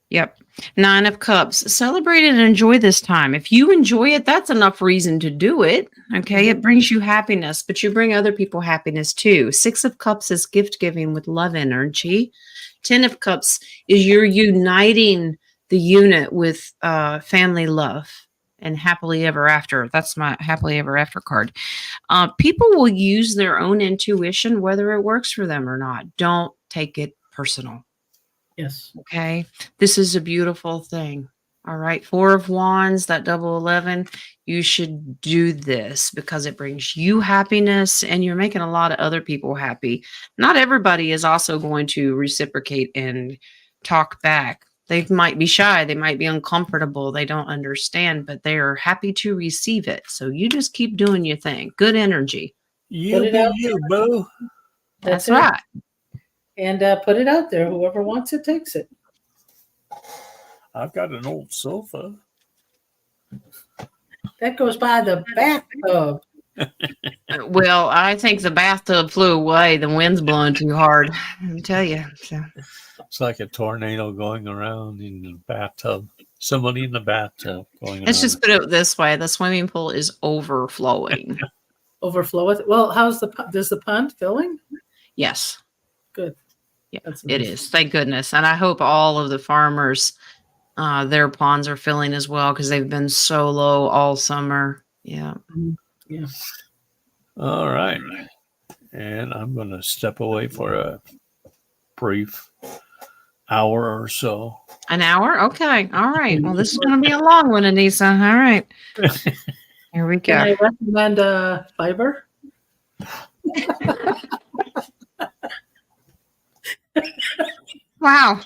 Yep. 9 of Cups. Celebrate and enjoy this time. If you enjoy it, that's enough reason to do it. Okay. Mhm. It brings you happiness, but you bring other people happiness too. 6 of Cups is gift giving with love energy. 10 of Cups is you're uniting the unit with family love and happily ever after. That's my happily ever after card. People will use their own intuition, whether it works for them or not. Don't take it personal. Yes. Okay. This is a beautiful thing. All right. 4 of Wands, that double 11. You should do this because it brings you happiness and you're making a lot of other people happy. Not everybody is also going to reciprocate and talk back. They might be shy. They might be uncomfortable. They don't understand, but they are happy to receive it. So you just keep doing your thing. Good energy. You Put it be out you, boo. That's That's it. right. And put it out there. Whoever wants it takes it. I've got an old sofa. That goes by the bathtub. Well, I think the bathtub flew away. The wind's blowing too hard. Let me tell you. So. It's like a tornado going around in the bathtub. Somebody in the bathtub going Let's around. just put it this way: the swimming pool is overflowing. Overflow with it. Well, does the pond filling? Yes, Good. yeah, That's it nice. is. Thank goodness, and I hope all of the farmers, their ponds are filling as well because they've been so low all summer. Yeah. Yeah. All right. And I'm going to step away for a brief hour or so. An hour? Okay. All right. Well, this is going to be a long one, Anissa. All right. Here we Can go. I recommend fiber? Wow.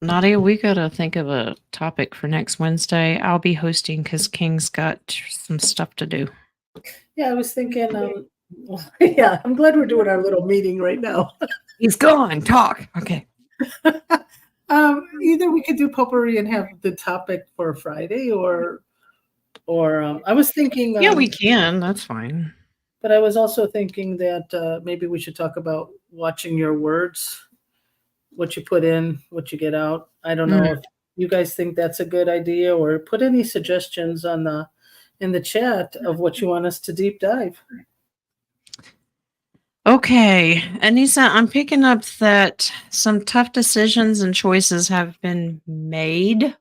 Nadia, we got to think of a topic for next Wednesday. I'll be hosting because King's got some stuff to do. Yeah, I was thinking. Yeah, I'm glad we're doing our little meeting right now. He's gone. Talk. Okay. Either we could do potpourri and have the topic for Friday, or I was thinking. Yeah, we can. That's fine. But I was also thinking that maybe we should talk about watching your words, what you put in, what you get out. I don't know if you guys think that's a good idea, or put any suggestions in the chat of what you want us to deep dive. Okay. Anissa, I'm picking up that some tough decisions and choices have been made.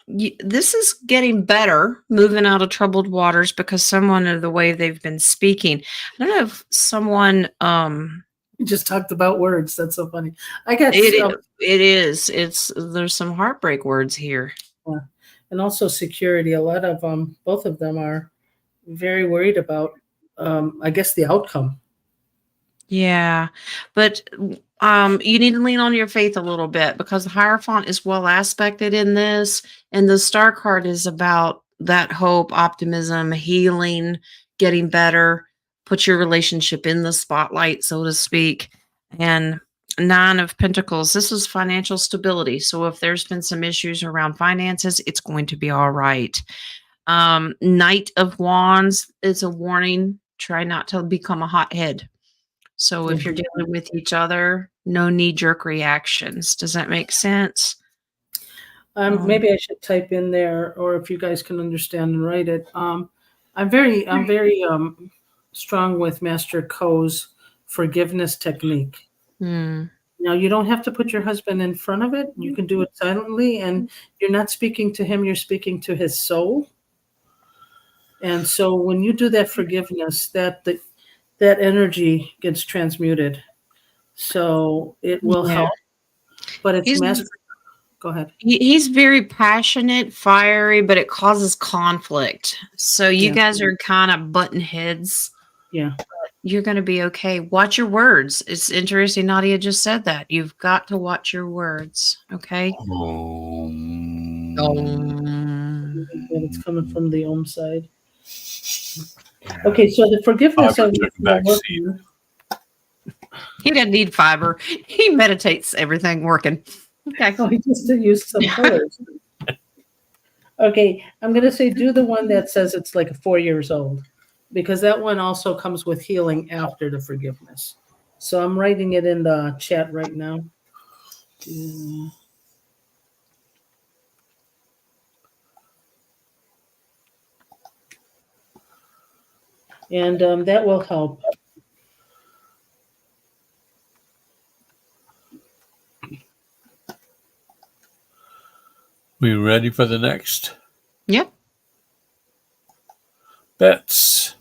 This is getting better, moving out of troubled waters because someone of the way they've been speaking. I don't know if someone We just talked about words. That's so funny. I got it is. It's there's some heartbreak words here. and also security. A lot of both of them are very worried about I guess the outcome. Yeah. But you need to lean on your faith a little bit because the Hierophant is well aspected in this, and the Star card is about that hope, optimism, healing, getting better, put your relationship in the spotlight, so to speak. And 9 of Pentacles, this is financial stability. So if there's been some issues around finances, it's going to be all right. Knight of Wands is a warning. Try not to become a hothead. So if you're dealing with each other, no knee-jerk reactions. Does that make sense? Maybe I should type in there, or if you guys can understand and write it. I'm very strong with Master Ko's forgiveness technique. Mm. Now, you don't have to put your husband in front of it. You can do it silently, and you're not speaking to him, you're speaking to his soul. And so when you do that forgiveness, that energy gets transmuted. So it will Yeah. help, but it's He's master. Go ahead. he's very passionate, fiery, but it causes conflict. So you Yeah. guys are kind of button heads. Yeah. You're going to be okay. Watch your words. It's interesting. Nadia just said that. You've got to watch your words. Okay. Um, And it's coming from the side. Okay, so the forgiveness Fiber of took a back seat. He doesn't need fiber. He meditates everything working. Okay. Oh, he just used some colors. Okay, I'm going to say do the one that says it's like 4 years old, because that one also comes with healing after the forgiveness. So I'm writing it in the chat right now. And that will help. We ready for the next? Yep. Bets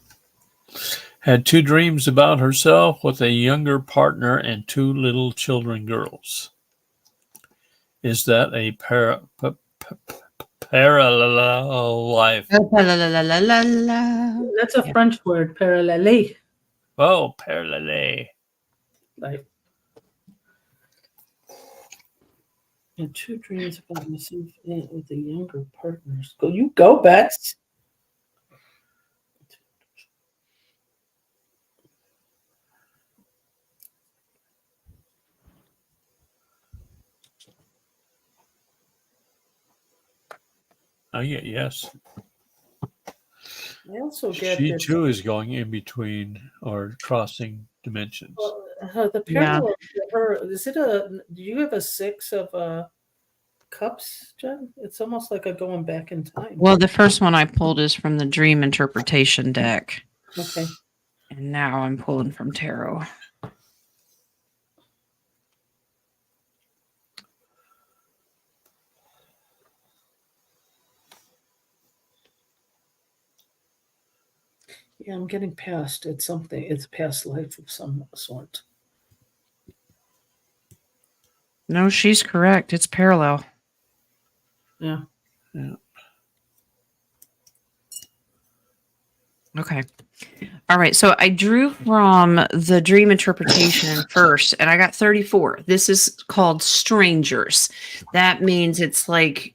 had 2 dreams about herself with a younger partner and 2 little children girls. Is that a parallel life? La, la, la, la, la, la. That's a French word, parallèle. Oh, parallel. Life. I had 2 dreams about myself with the younger partners. Go, you go, Bets. Oh, yeah, yes. I also get She that too is going in between or crossing dimensions. the parallel to her. Is it a? Do you have a 6 of cups, Jen? It's almost like a going back in time. Well, the first one I pulled is from the dream interpretation deck. Okay. And now I'm pulling from tarot. Yeah, I'm getting past. It's something. It's a past life of some sort. No, she's correct. It's parallel. Yeah. Yeah. Okay. All right. So I drew from the dream interpretation first, and I got 34. This is called strangers. That means it's like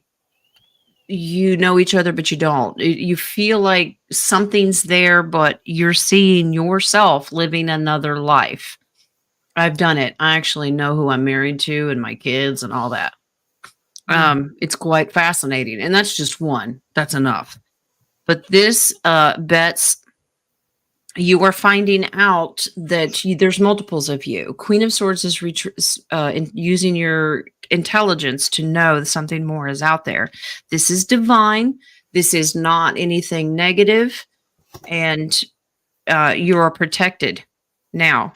you know each other, but you don't. You feel like something's there, but you're seeing yourself living another life. I've done it. I actually know who I'm married to and my kids and all that. It's quite fascinating. And that's just one. That's enough. But this bets you are finding out that there's multiples of you. Queen of Swords is using your intelligence to know that something more is out there. This is divine. This is not anything negative, and you are protected. Now,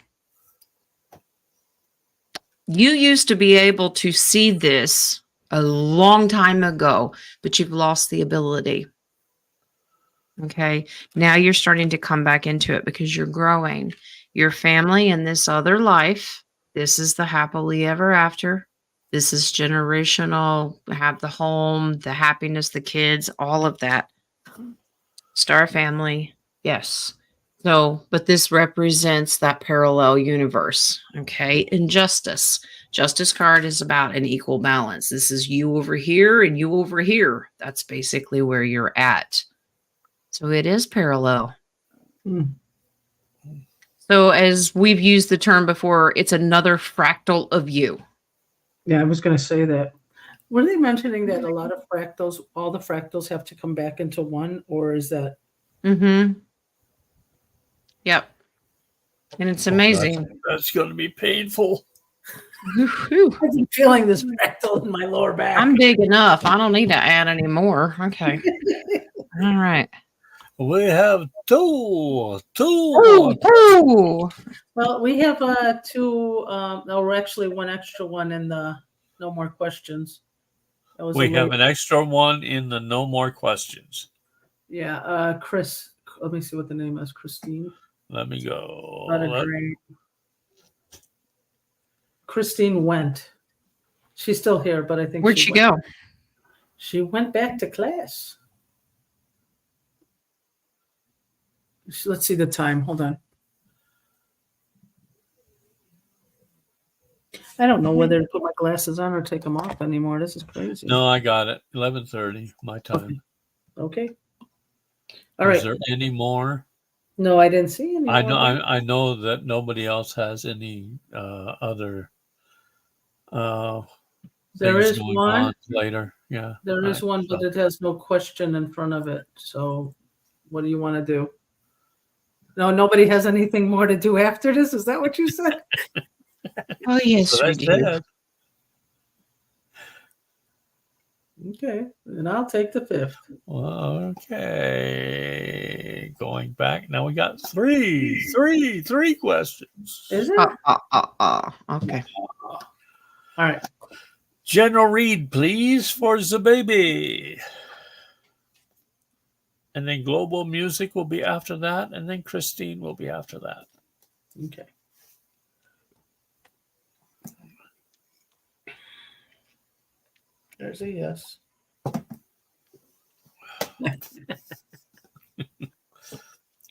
you used to be able to see this a long time ago, but you've lost the ability. Okay. Now you're starting to come back into it because you're growing. Your family in this other life, this is the happily ever after. This is generational, have the home, the happiness, the kids, all of that. Star family. Yes. So, but this represents that parallel universe. Okay. Injustice. Justice card is about an equal balance. This is you over here and you over here. That's basically where you're at. So it is parallel. So as we've used the term before, it's another fractal of you. Yeah, I was going to say that. Were they mentioning that a lot of fractals, all the fractals have to come back into one, or is that? Mm-hmm. Yep. And it's amazing. That's going to be painful. I'm feeling this fractal in my lower back. I'm big enough. I don't need to add any more. Okay. All right. We have two. Oh, Well, we have two. Or actually one extra one in the no more questions. That was We a have late. an extra one in the no more questions. Yeah, Chris. Let me see what the name is. Christine. Let me go. Not a great. Christine went. She's still here, but I think where'd she went. go? She went back to class. Let's see the time. Hold on. I don't know whether to put my glasses on or take them off anymore. This is crazy. No, I got it. 11:30, my time. Okay. All right. Is there any more? No, I didn't see any. I know. more. I know that nobody else has any other There things is going one. on later. Yeah, There is one, but it has no question in front of it. So, what do you want to do? No, nobody has anything more to do after this. Is that what you said? Oh, yes, So we that's do. it. Okay, and I'll take the fifth. Well, okay. Going back. Now we got three questions. Is it? Okay. All right. General Read, please, for the baby. And then Global Music will be after that. And then Christine will be after that. Okay. There's a yes.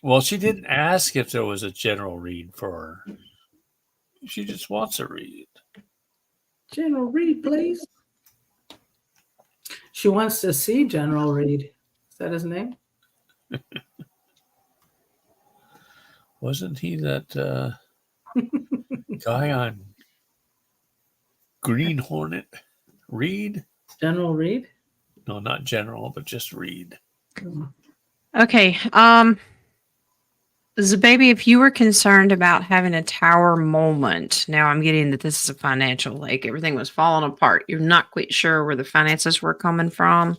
Well, she didn't ask if there was a general read for her. She just wants a read. General Reed, please. She wants to see General Reed. Is that his name? Wasn't he that guy on Green Hornet? Reed? General Reed? No, not General, but just Reed. Okay. Baby, if you were concerned about having a tower moment, now I'm getting that this is a financial, like everything was falling apart. You're not quite sure where the finances were coming from.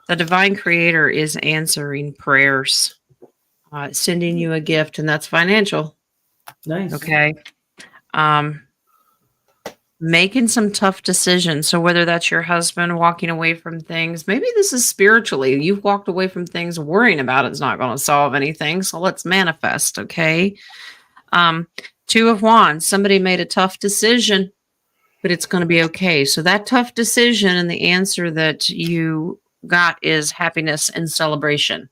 The divine creator is answering prayers, sending you a gift, and that's financial. Nice. Okay. Making some tough decisions. So whether that's your husband walking away from things, maybe this is spiritually. You've walked away from things, worrying about it's not going to solve anything. So let's manifest. Okay. Two of Wands. Somebody made a tough decision, but it's going to be okay. So that tough decision and the answer that you got is happiness and celebration.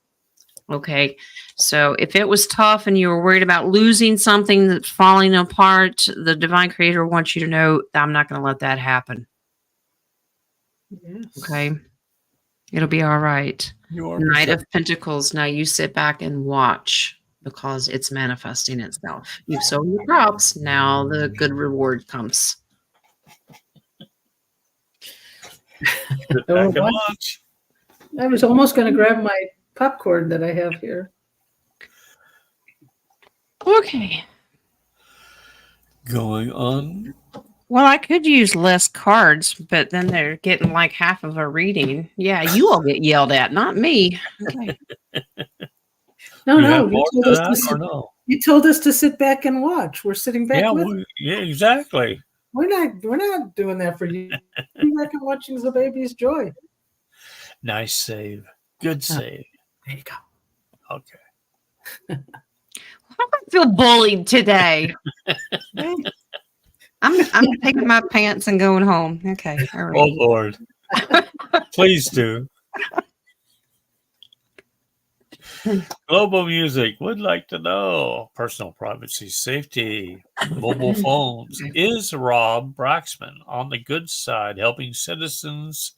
Okay. So if it was tough and you were worried about losing something that's falling apart, the divine creator wants you to know that I'm not going to let that happen. Yes. Okay. It'll be all right. Knight Knight of Pentacles. Now you sit back and watch because it's manifesting itself. You've sown your crops. Now the good reward comes. Back and watch. I was almost going to grab my popcorn that I have here. Okay. Going on. Well, I could use less cards, but then they're getting like half of a reading. Yeah, you all get yelled at, not me. Okay. No, You no. have more to that or no? You told us to sit back and watch. We're sitting back with. Yeah, exactly. We're not doing that for you. We're back and watching the baby's joy. Nice save. Good save. There you go. Okay. I feel bullied today. I'm taking my pants and going home. Okay. All right. Oh Lord. Please do. Global Music would like to know personal privacy, safety, mobile phones. Is Rob Braxman on the good side helping citizens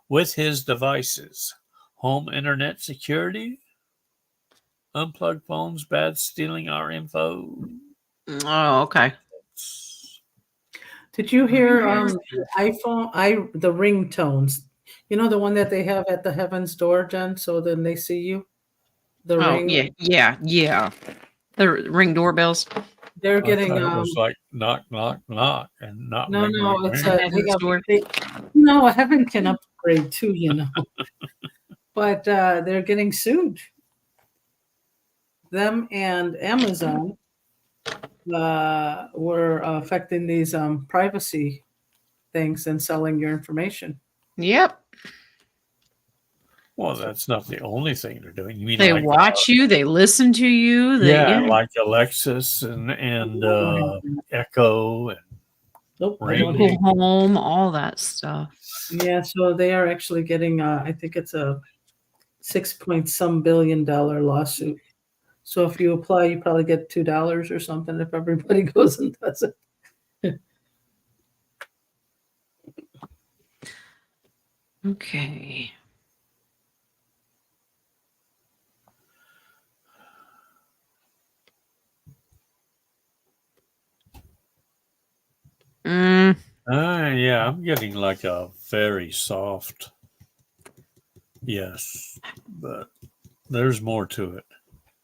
with his devices? Home internet security? Unplugged phones, bad stealing our info? Oh, okay. Did you hear the iPhone? The ringtones. You know the one that they have at the heaven's door, Jen. So then they see you. The ring. Yeah. The ring doorbells. They're getting. It was like knock, knock, knock, and not. No, ring, no. ring, It's ring. no. Heaven can upgrade too, you know. But they're getting sued. them and Amazon were affecting these privacy things and selling your information. Yep. Well, that's not the only thing they're doing. You mean They like watch you, they listen to you. yeah, like Alexis and Echo and Nope, I Ring. don't Google have. Home, all that stuff. Yeah, so they are actually getting, I think it's a 6 point some billion dollar lawsuit. So if you apply, you probably get $2 or something if everybody goes and does it. Okay. Mm, Yeah, I'm getting like a very soft yes, but there's more to it.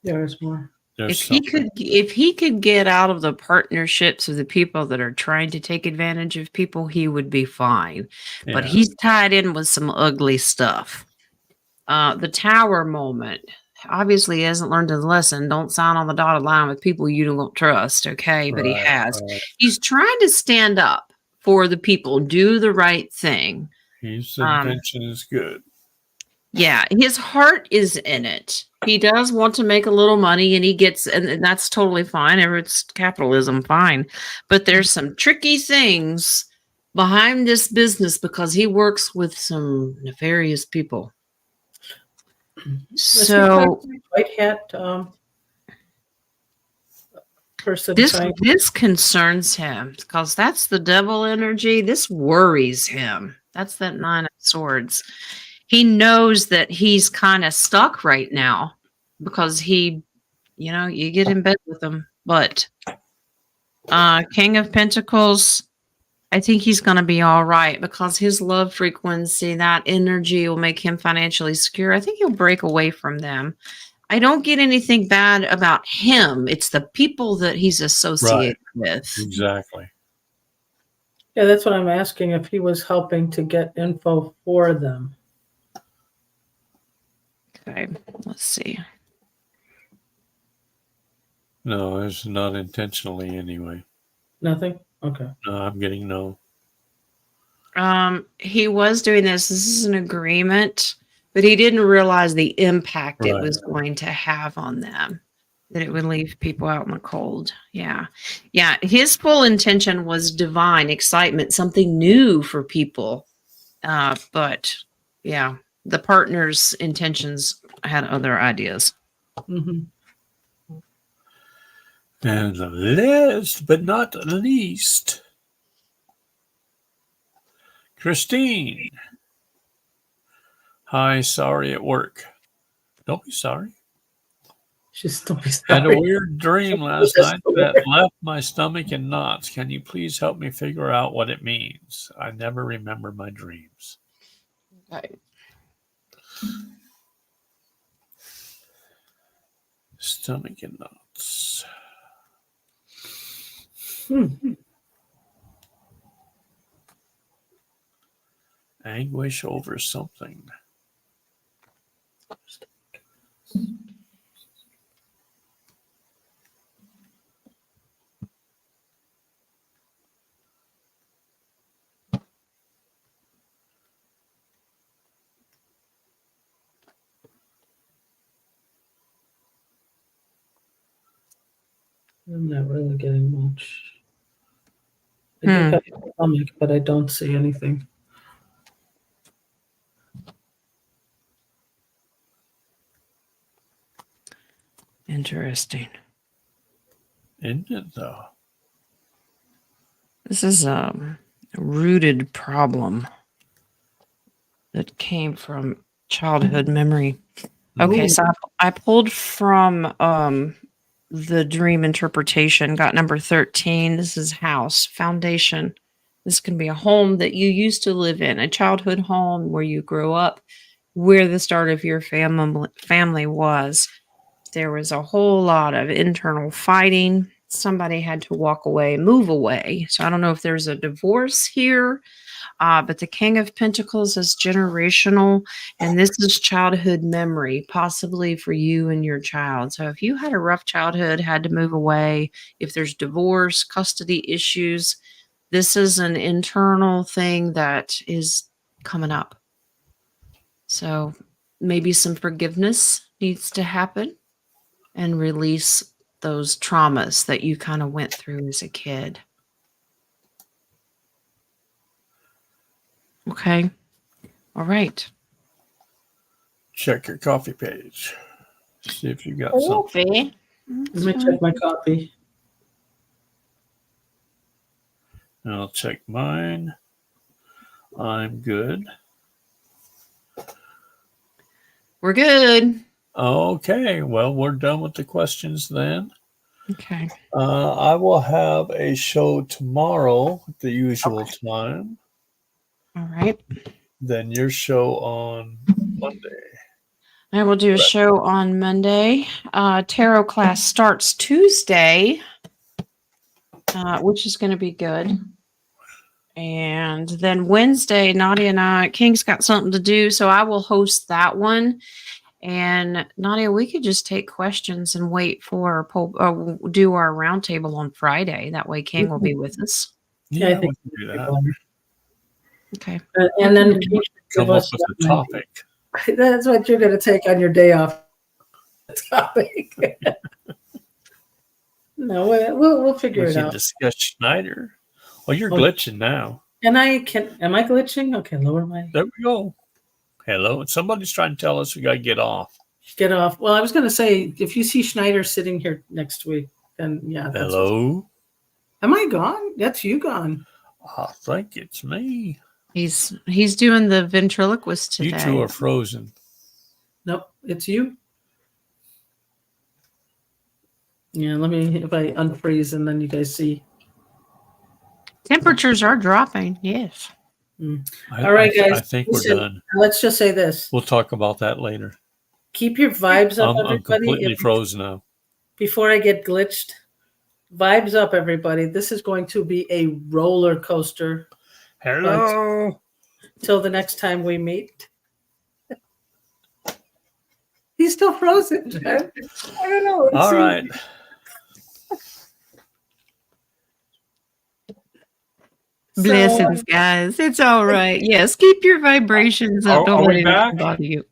There's more. There's if he could get out of the partnerships of the people that are trying to take advantage of people, he would be fine. But yeah, he's tied in with some ugly stuff. The tower moment. Obviously, he hasn't learned his lesson. Don't sign on the dotted line with people you don't trust, okay? But he right, has. right. He's trying to stand up for the people, do the right thing. His intention is good. Yeah, his heart is in it. He does want to make a little money and he gets, and that's totally fine. It's capitalism, fine. But there's some tricky things behind this business because he works with some nefarious people. So White hat person. this concerns him because that's the devil energy. This worries him. That's that 9 of Swords. He knows that he's kind of stuck right now because you get in bed with him. But King of Pentacles, I think he's going to be all right because his love frequency, that energy will make him financially secure. I think he'll break away from them. I don't get anything bad about him. It's the people that he's associated with. Exactly. Yeah, that's what I'm asking, if he was helping to get info for them. Okay, let's see. No, it's not intentionally anyway. Nothing? Okay. No, I'm getting no. He was doing this. This is an agreement, but he didn't realize the impact it was going to have on them. That it would leave people out in the cold. Yeah. Yeah. His full intention was divine excitement, something new for people. But yeah, the partner's intentions had other ideas. Mm-hmm. And the last but not least, Christine. Hi, sorry at work. Don't be sorry. Just don't be Had a sorry. weird dream last night that left my stomach in knots. Can you please help me figure out what it means? I never remember my dreams. Okay. Stomach in knots. Anguish over something. I'm not really getting much. I do have a stomach, but I don't see anything. Interesting. Isn't it though? This is a rooted problem that came from childhood memory. Okay, so I pulled from the dream interpretation, got number 13. This is house, foundation. This can be a home that you used to live in, a childhood home where you grew up, where the start of your family was. There was a whole lot of internal fighting. Somebody had to walk away, move away. So I don't know if there's a divorce here. But the King of Pentacles is generational, and this is childhood memory, possibly for you and your child. So if you had a rough childhood, had to move away, if there's divorce, custody issues, this is an internal thing that is coming up. So maybe some forgiveness needs to happen and release those traumas that you kind of went through as a kid. Okay. All right. Check your coffee page. See if you got something. Coffee. Let me check my copy. And I'll check mine. I'm good. We're good. Okay. Well, we're done with the questions then. Okay. I will have a show tomorrow at the usual time. All right. Then your show on Monday. I will do a show on Monday. Tarot class starts Tuesday, which is going to be good. And then Wednesday, Nadia and I, King's got something to do, so I will host that one. And Nadia, we could just take questions and wait for do our roundtable on Friday. That way, King will be with us. Yeah, I think we can do that. Okay. And then Come up with a topic. That's what you're going to take on your day off. Topic. No, we'll figure We it can out. discuss Schneider. Well, you're glitching now. And am I glitching? Okay, lower my. There we go. Hello. Somebody's trying to tell us we got to get off. Get off. Well, I was going to say, if you see Schneider sitting here next week, then yeah. Hello. Am I gone? That's you gone. I think it's me. He's doing the ventriloquist today. You two are frozen. Nope, it's you. Yeah, let me, if I unfreeze and then you guys see. Temperatures are dropping. Yes. All right, guys. I think listen, we're done. Let's just say this. We'll talk about that later. Keep your vibes up, I'm everybody. completely frozen now. Before I get glitched, vibes up, everybody. This is going to be a roller coaster. Hello. Till the next time we meet. He's still frozen, Jen. I don't know. All right. Blessings, guys. It's all right. Yes, keep your vibrations up. Don't let anything bother you.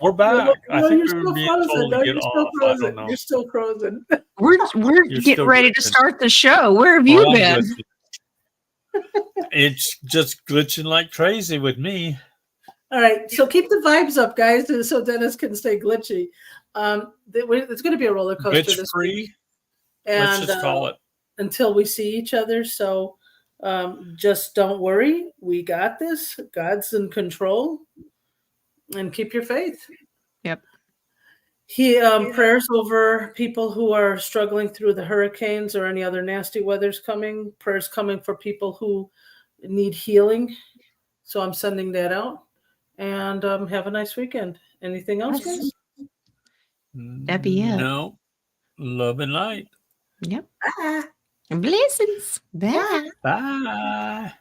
We're back. I No, think you're we still were being frozen. told No, to get you're still off. I don't frozen. know. You're still frozen. We're You're getting still ready to glitching. start the show. Where have you Well, I'm been? glitching. It's just glitching like crazy with me. All right, so keep the vibes up, guys, so Dennis can stay glitchy. It's going to be a roller coaster Glitch this free. week, and Let's just call it. until we see each other. So just don't worry, we got this. God's in control, and keep your faith. Yep. Prayers over people who are struggling through the hurricanes or any other nasty weather's coming. Prayers coming for people who need healing. So I'm sending that out. And have a nice weekend. Anything else, guys? That'd be it. No. Love and light. Yep. Bye. Blessings. Bye. Bye.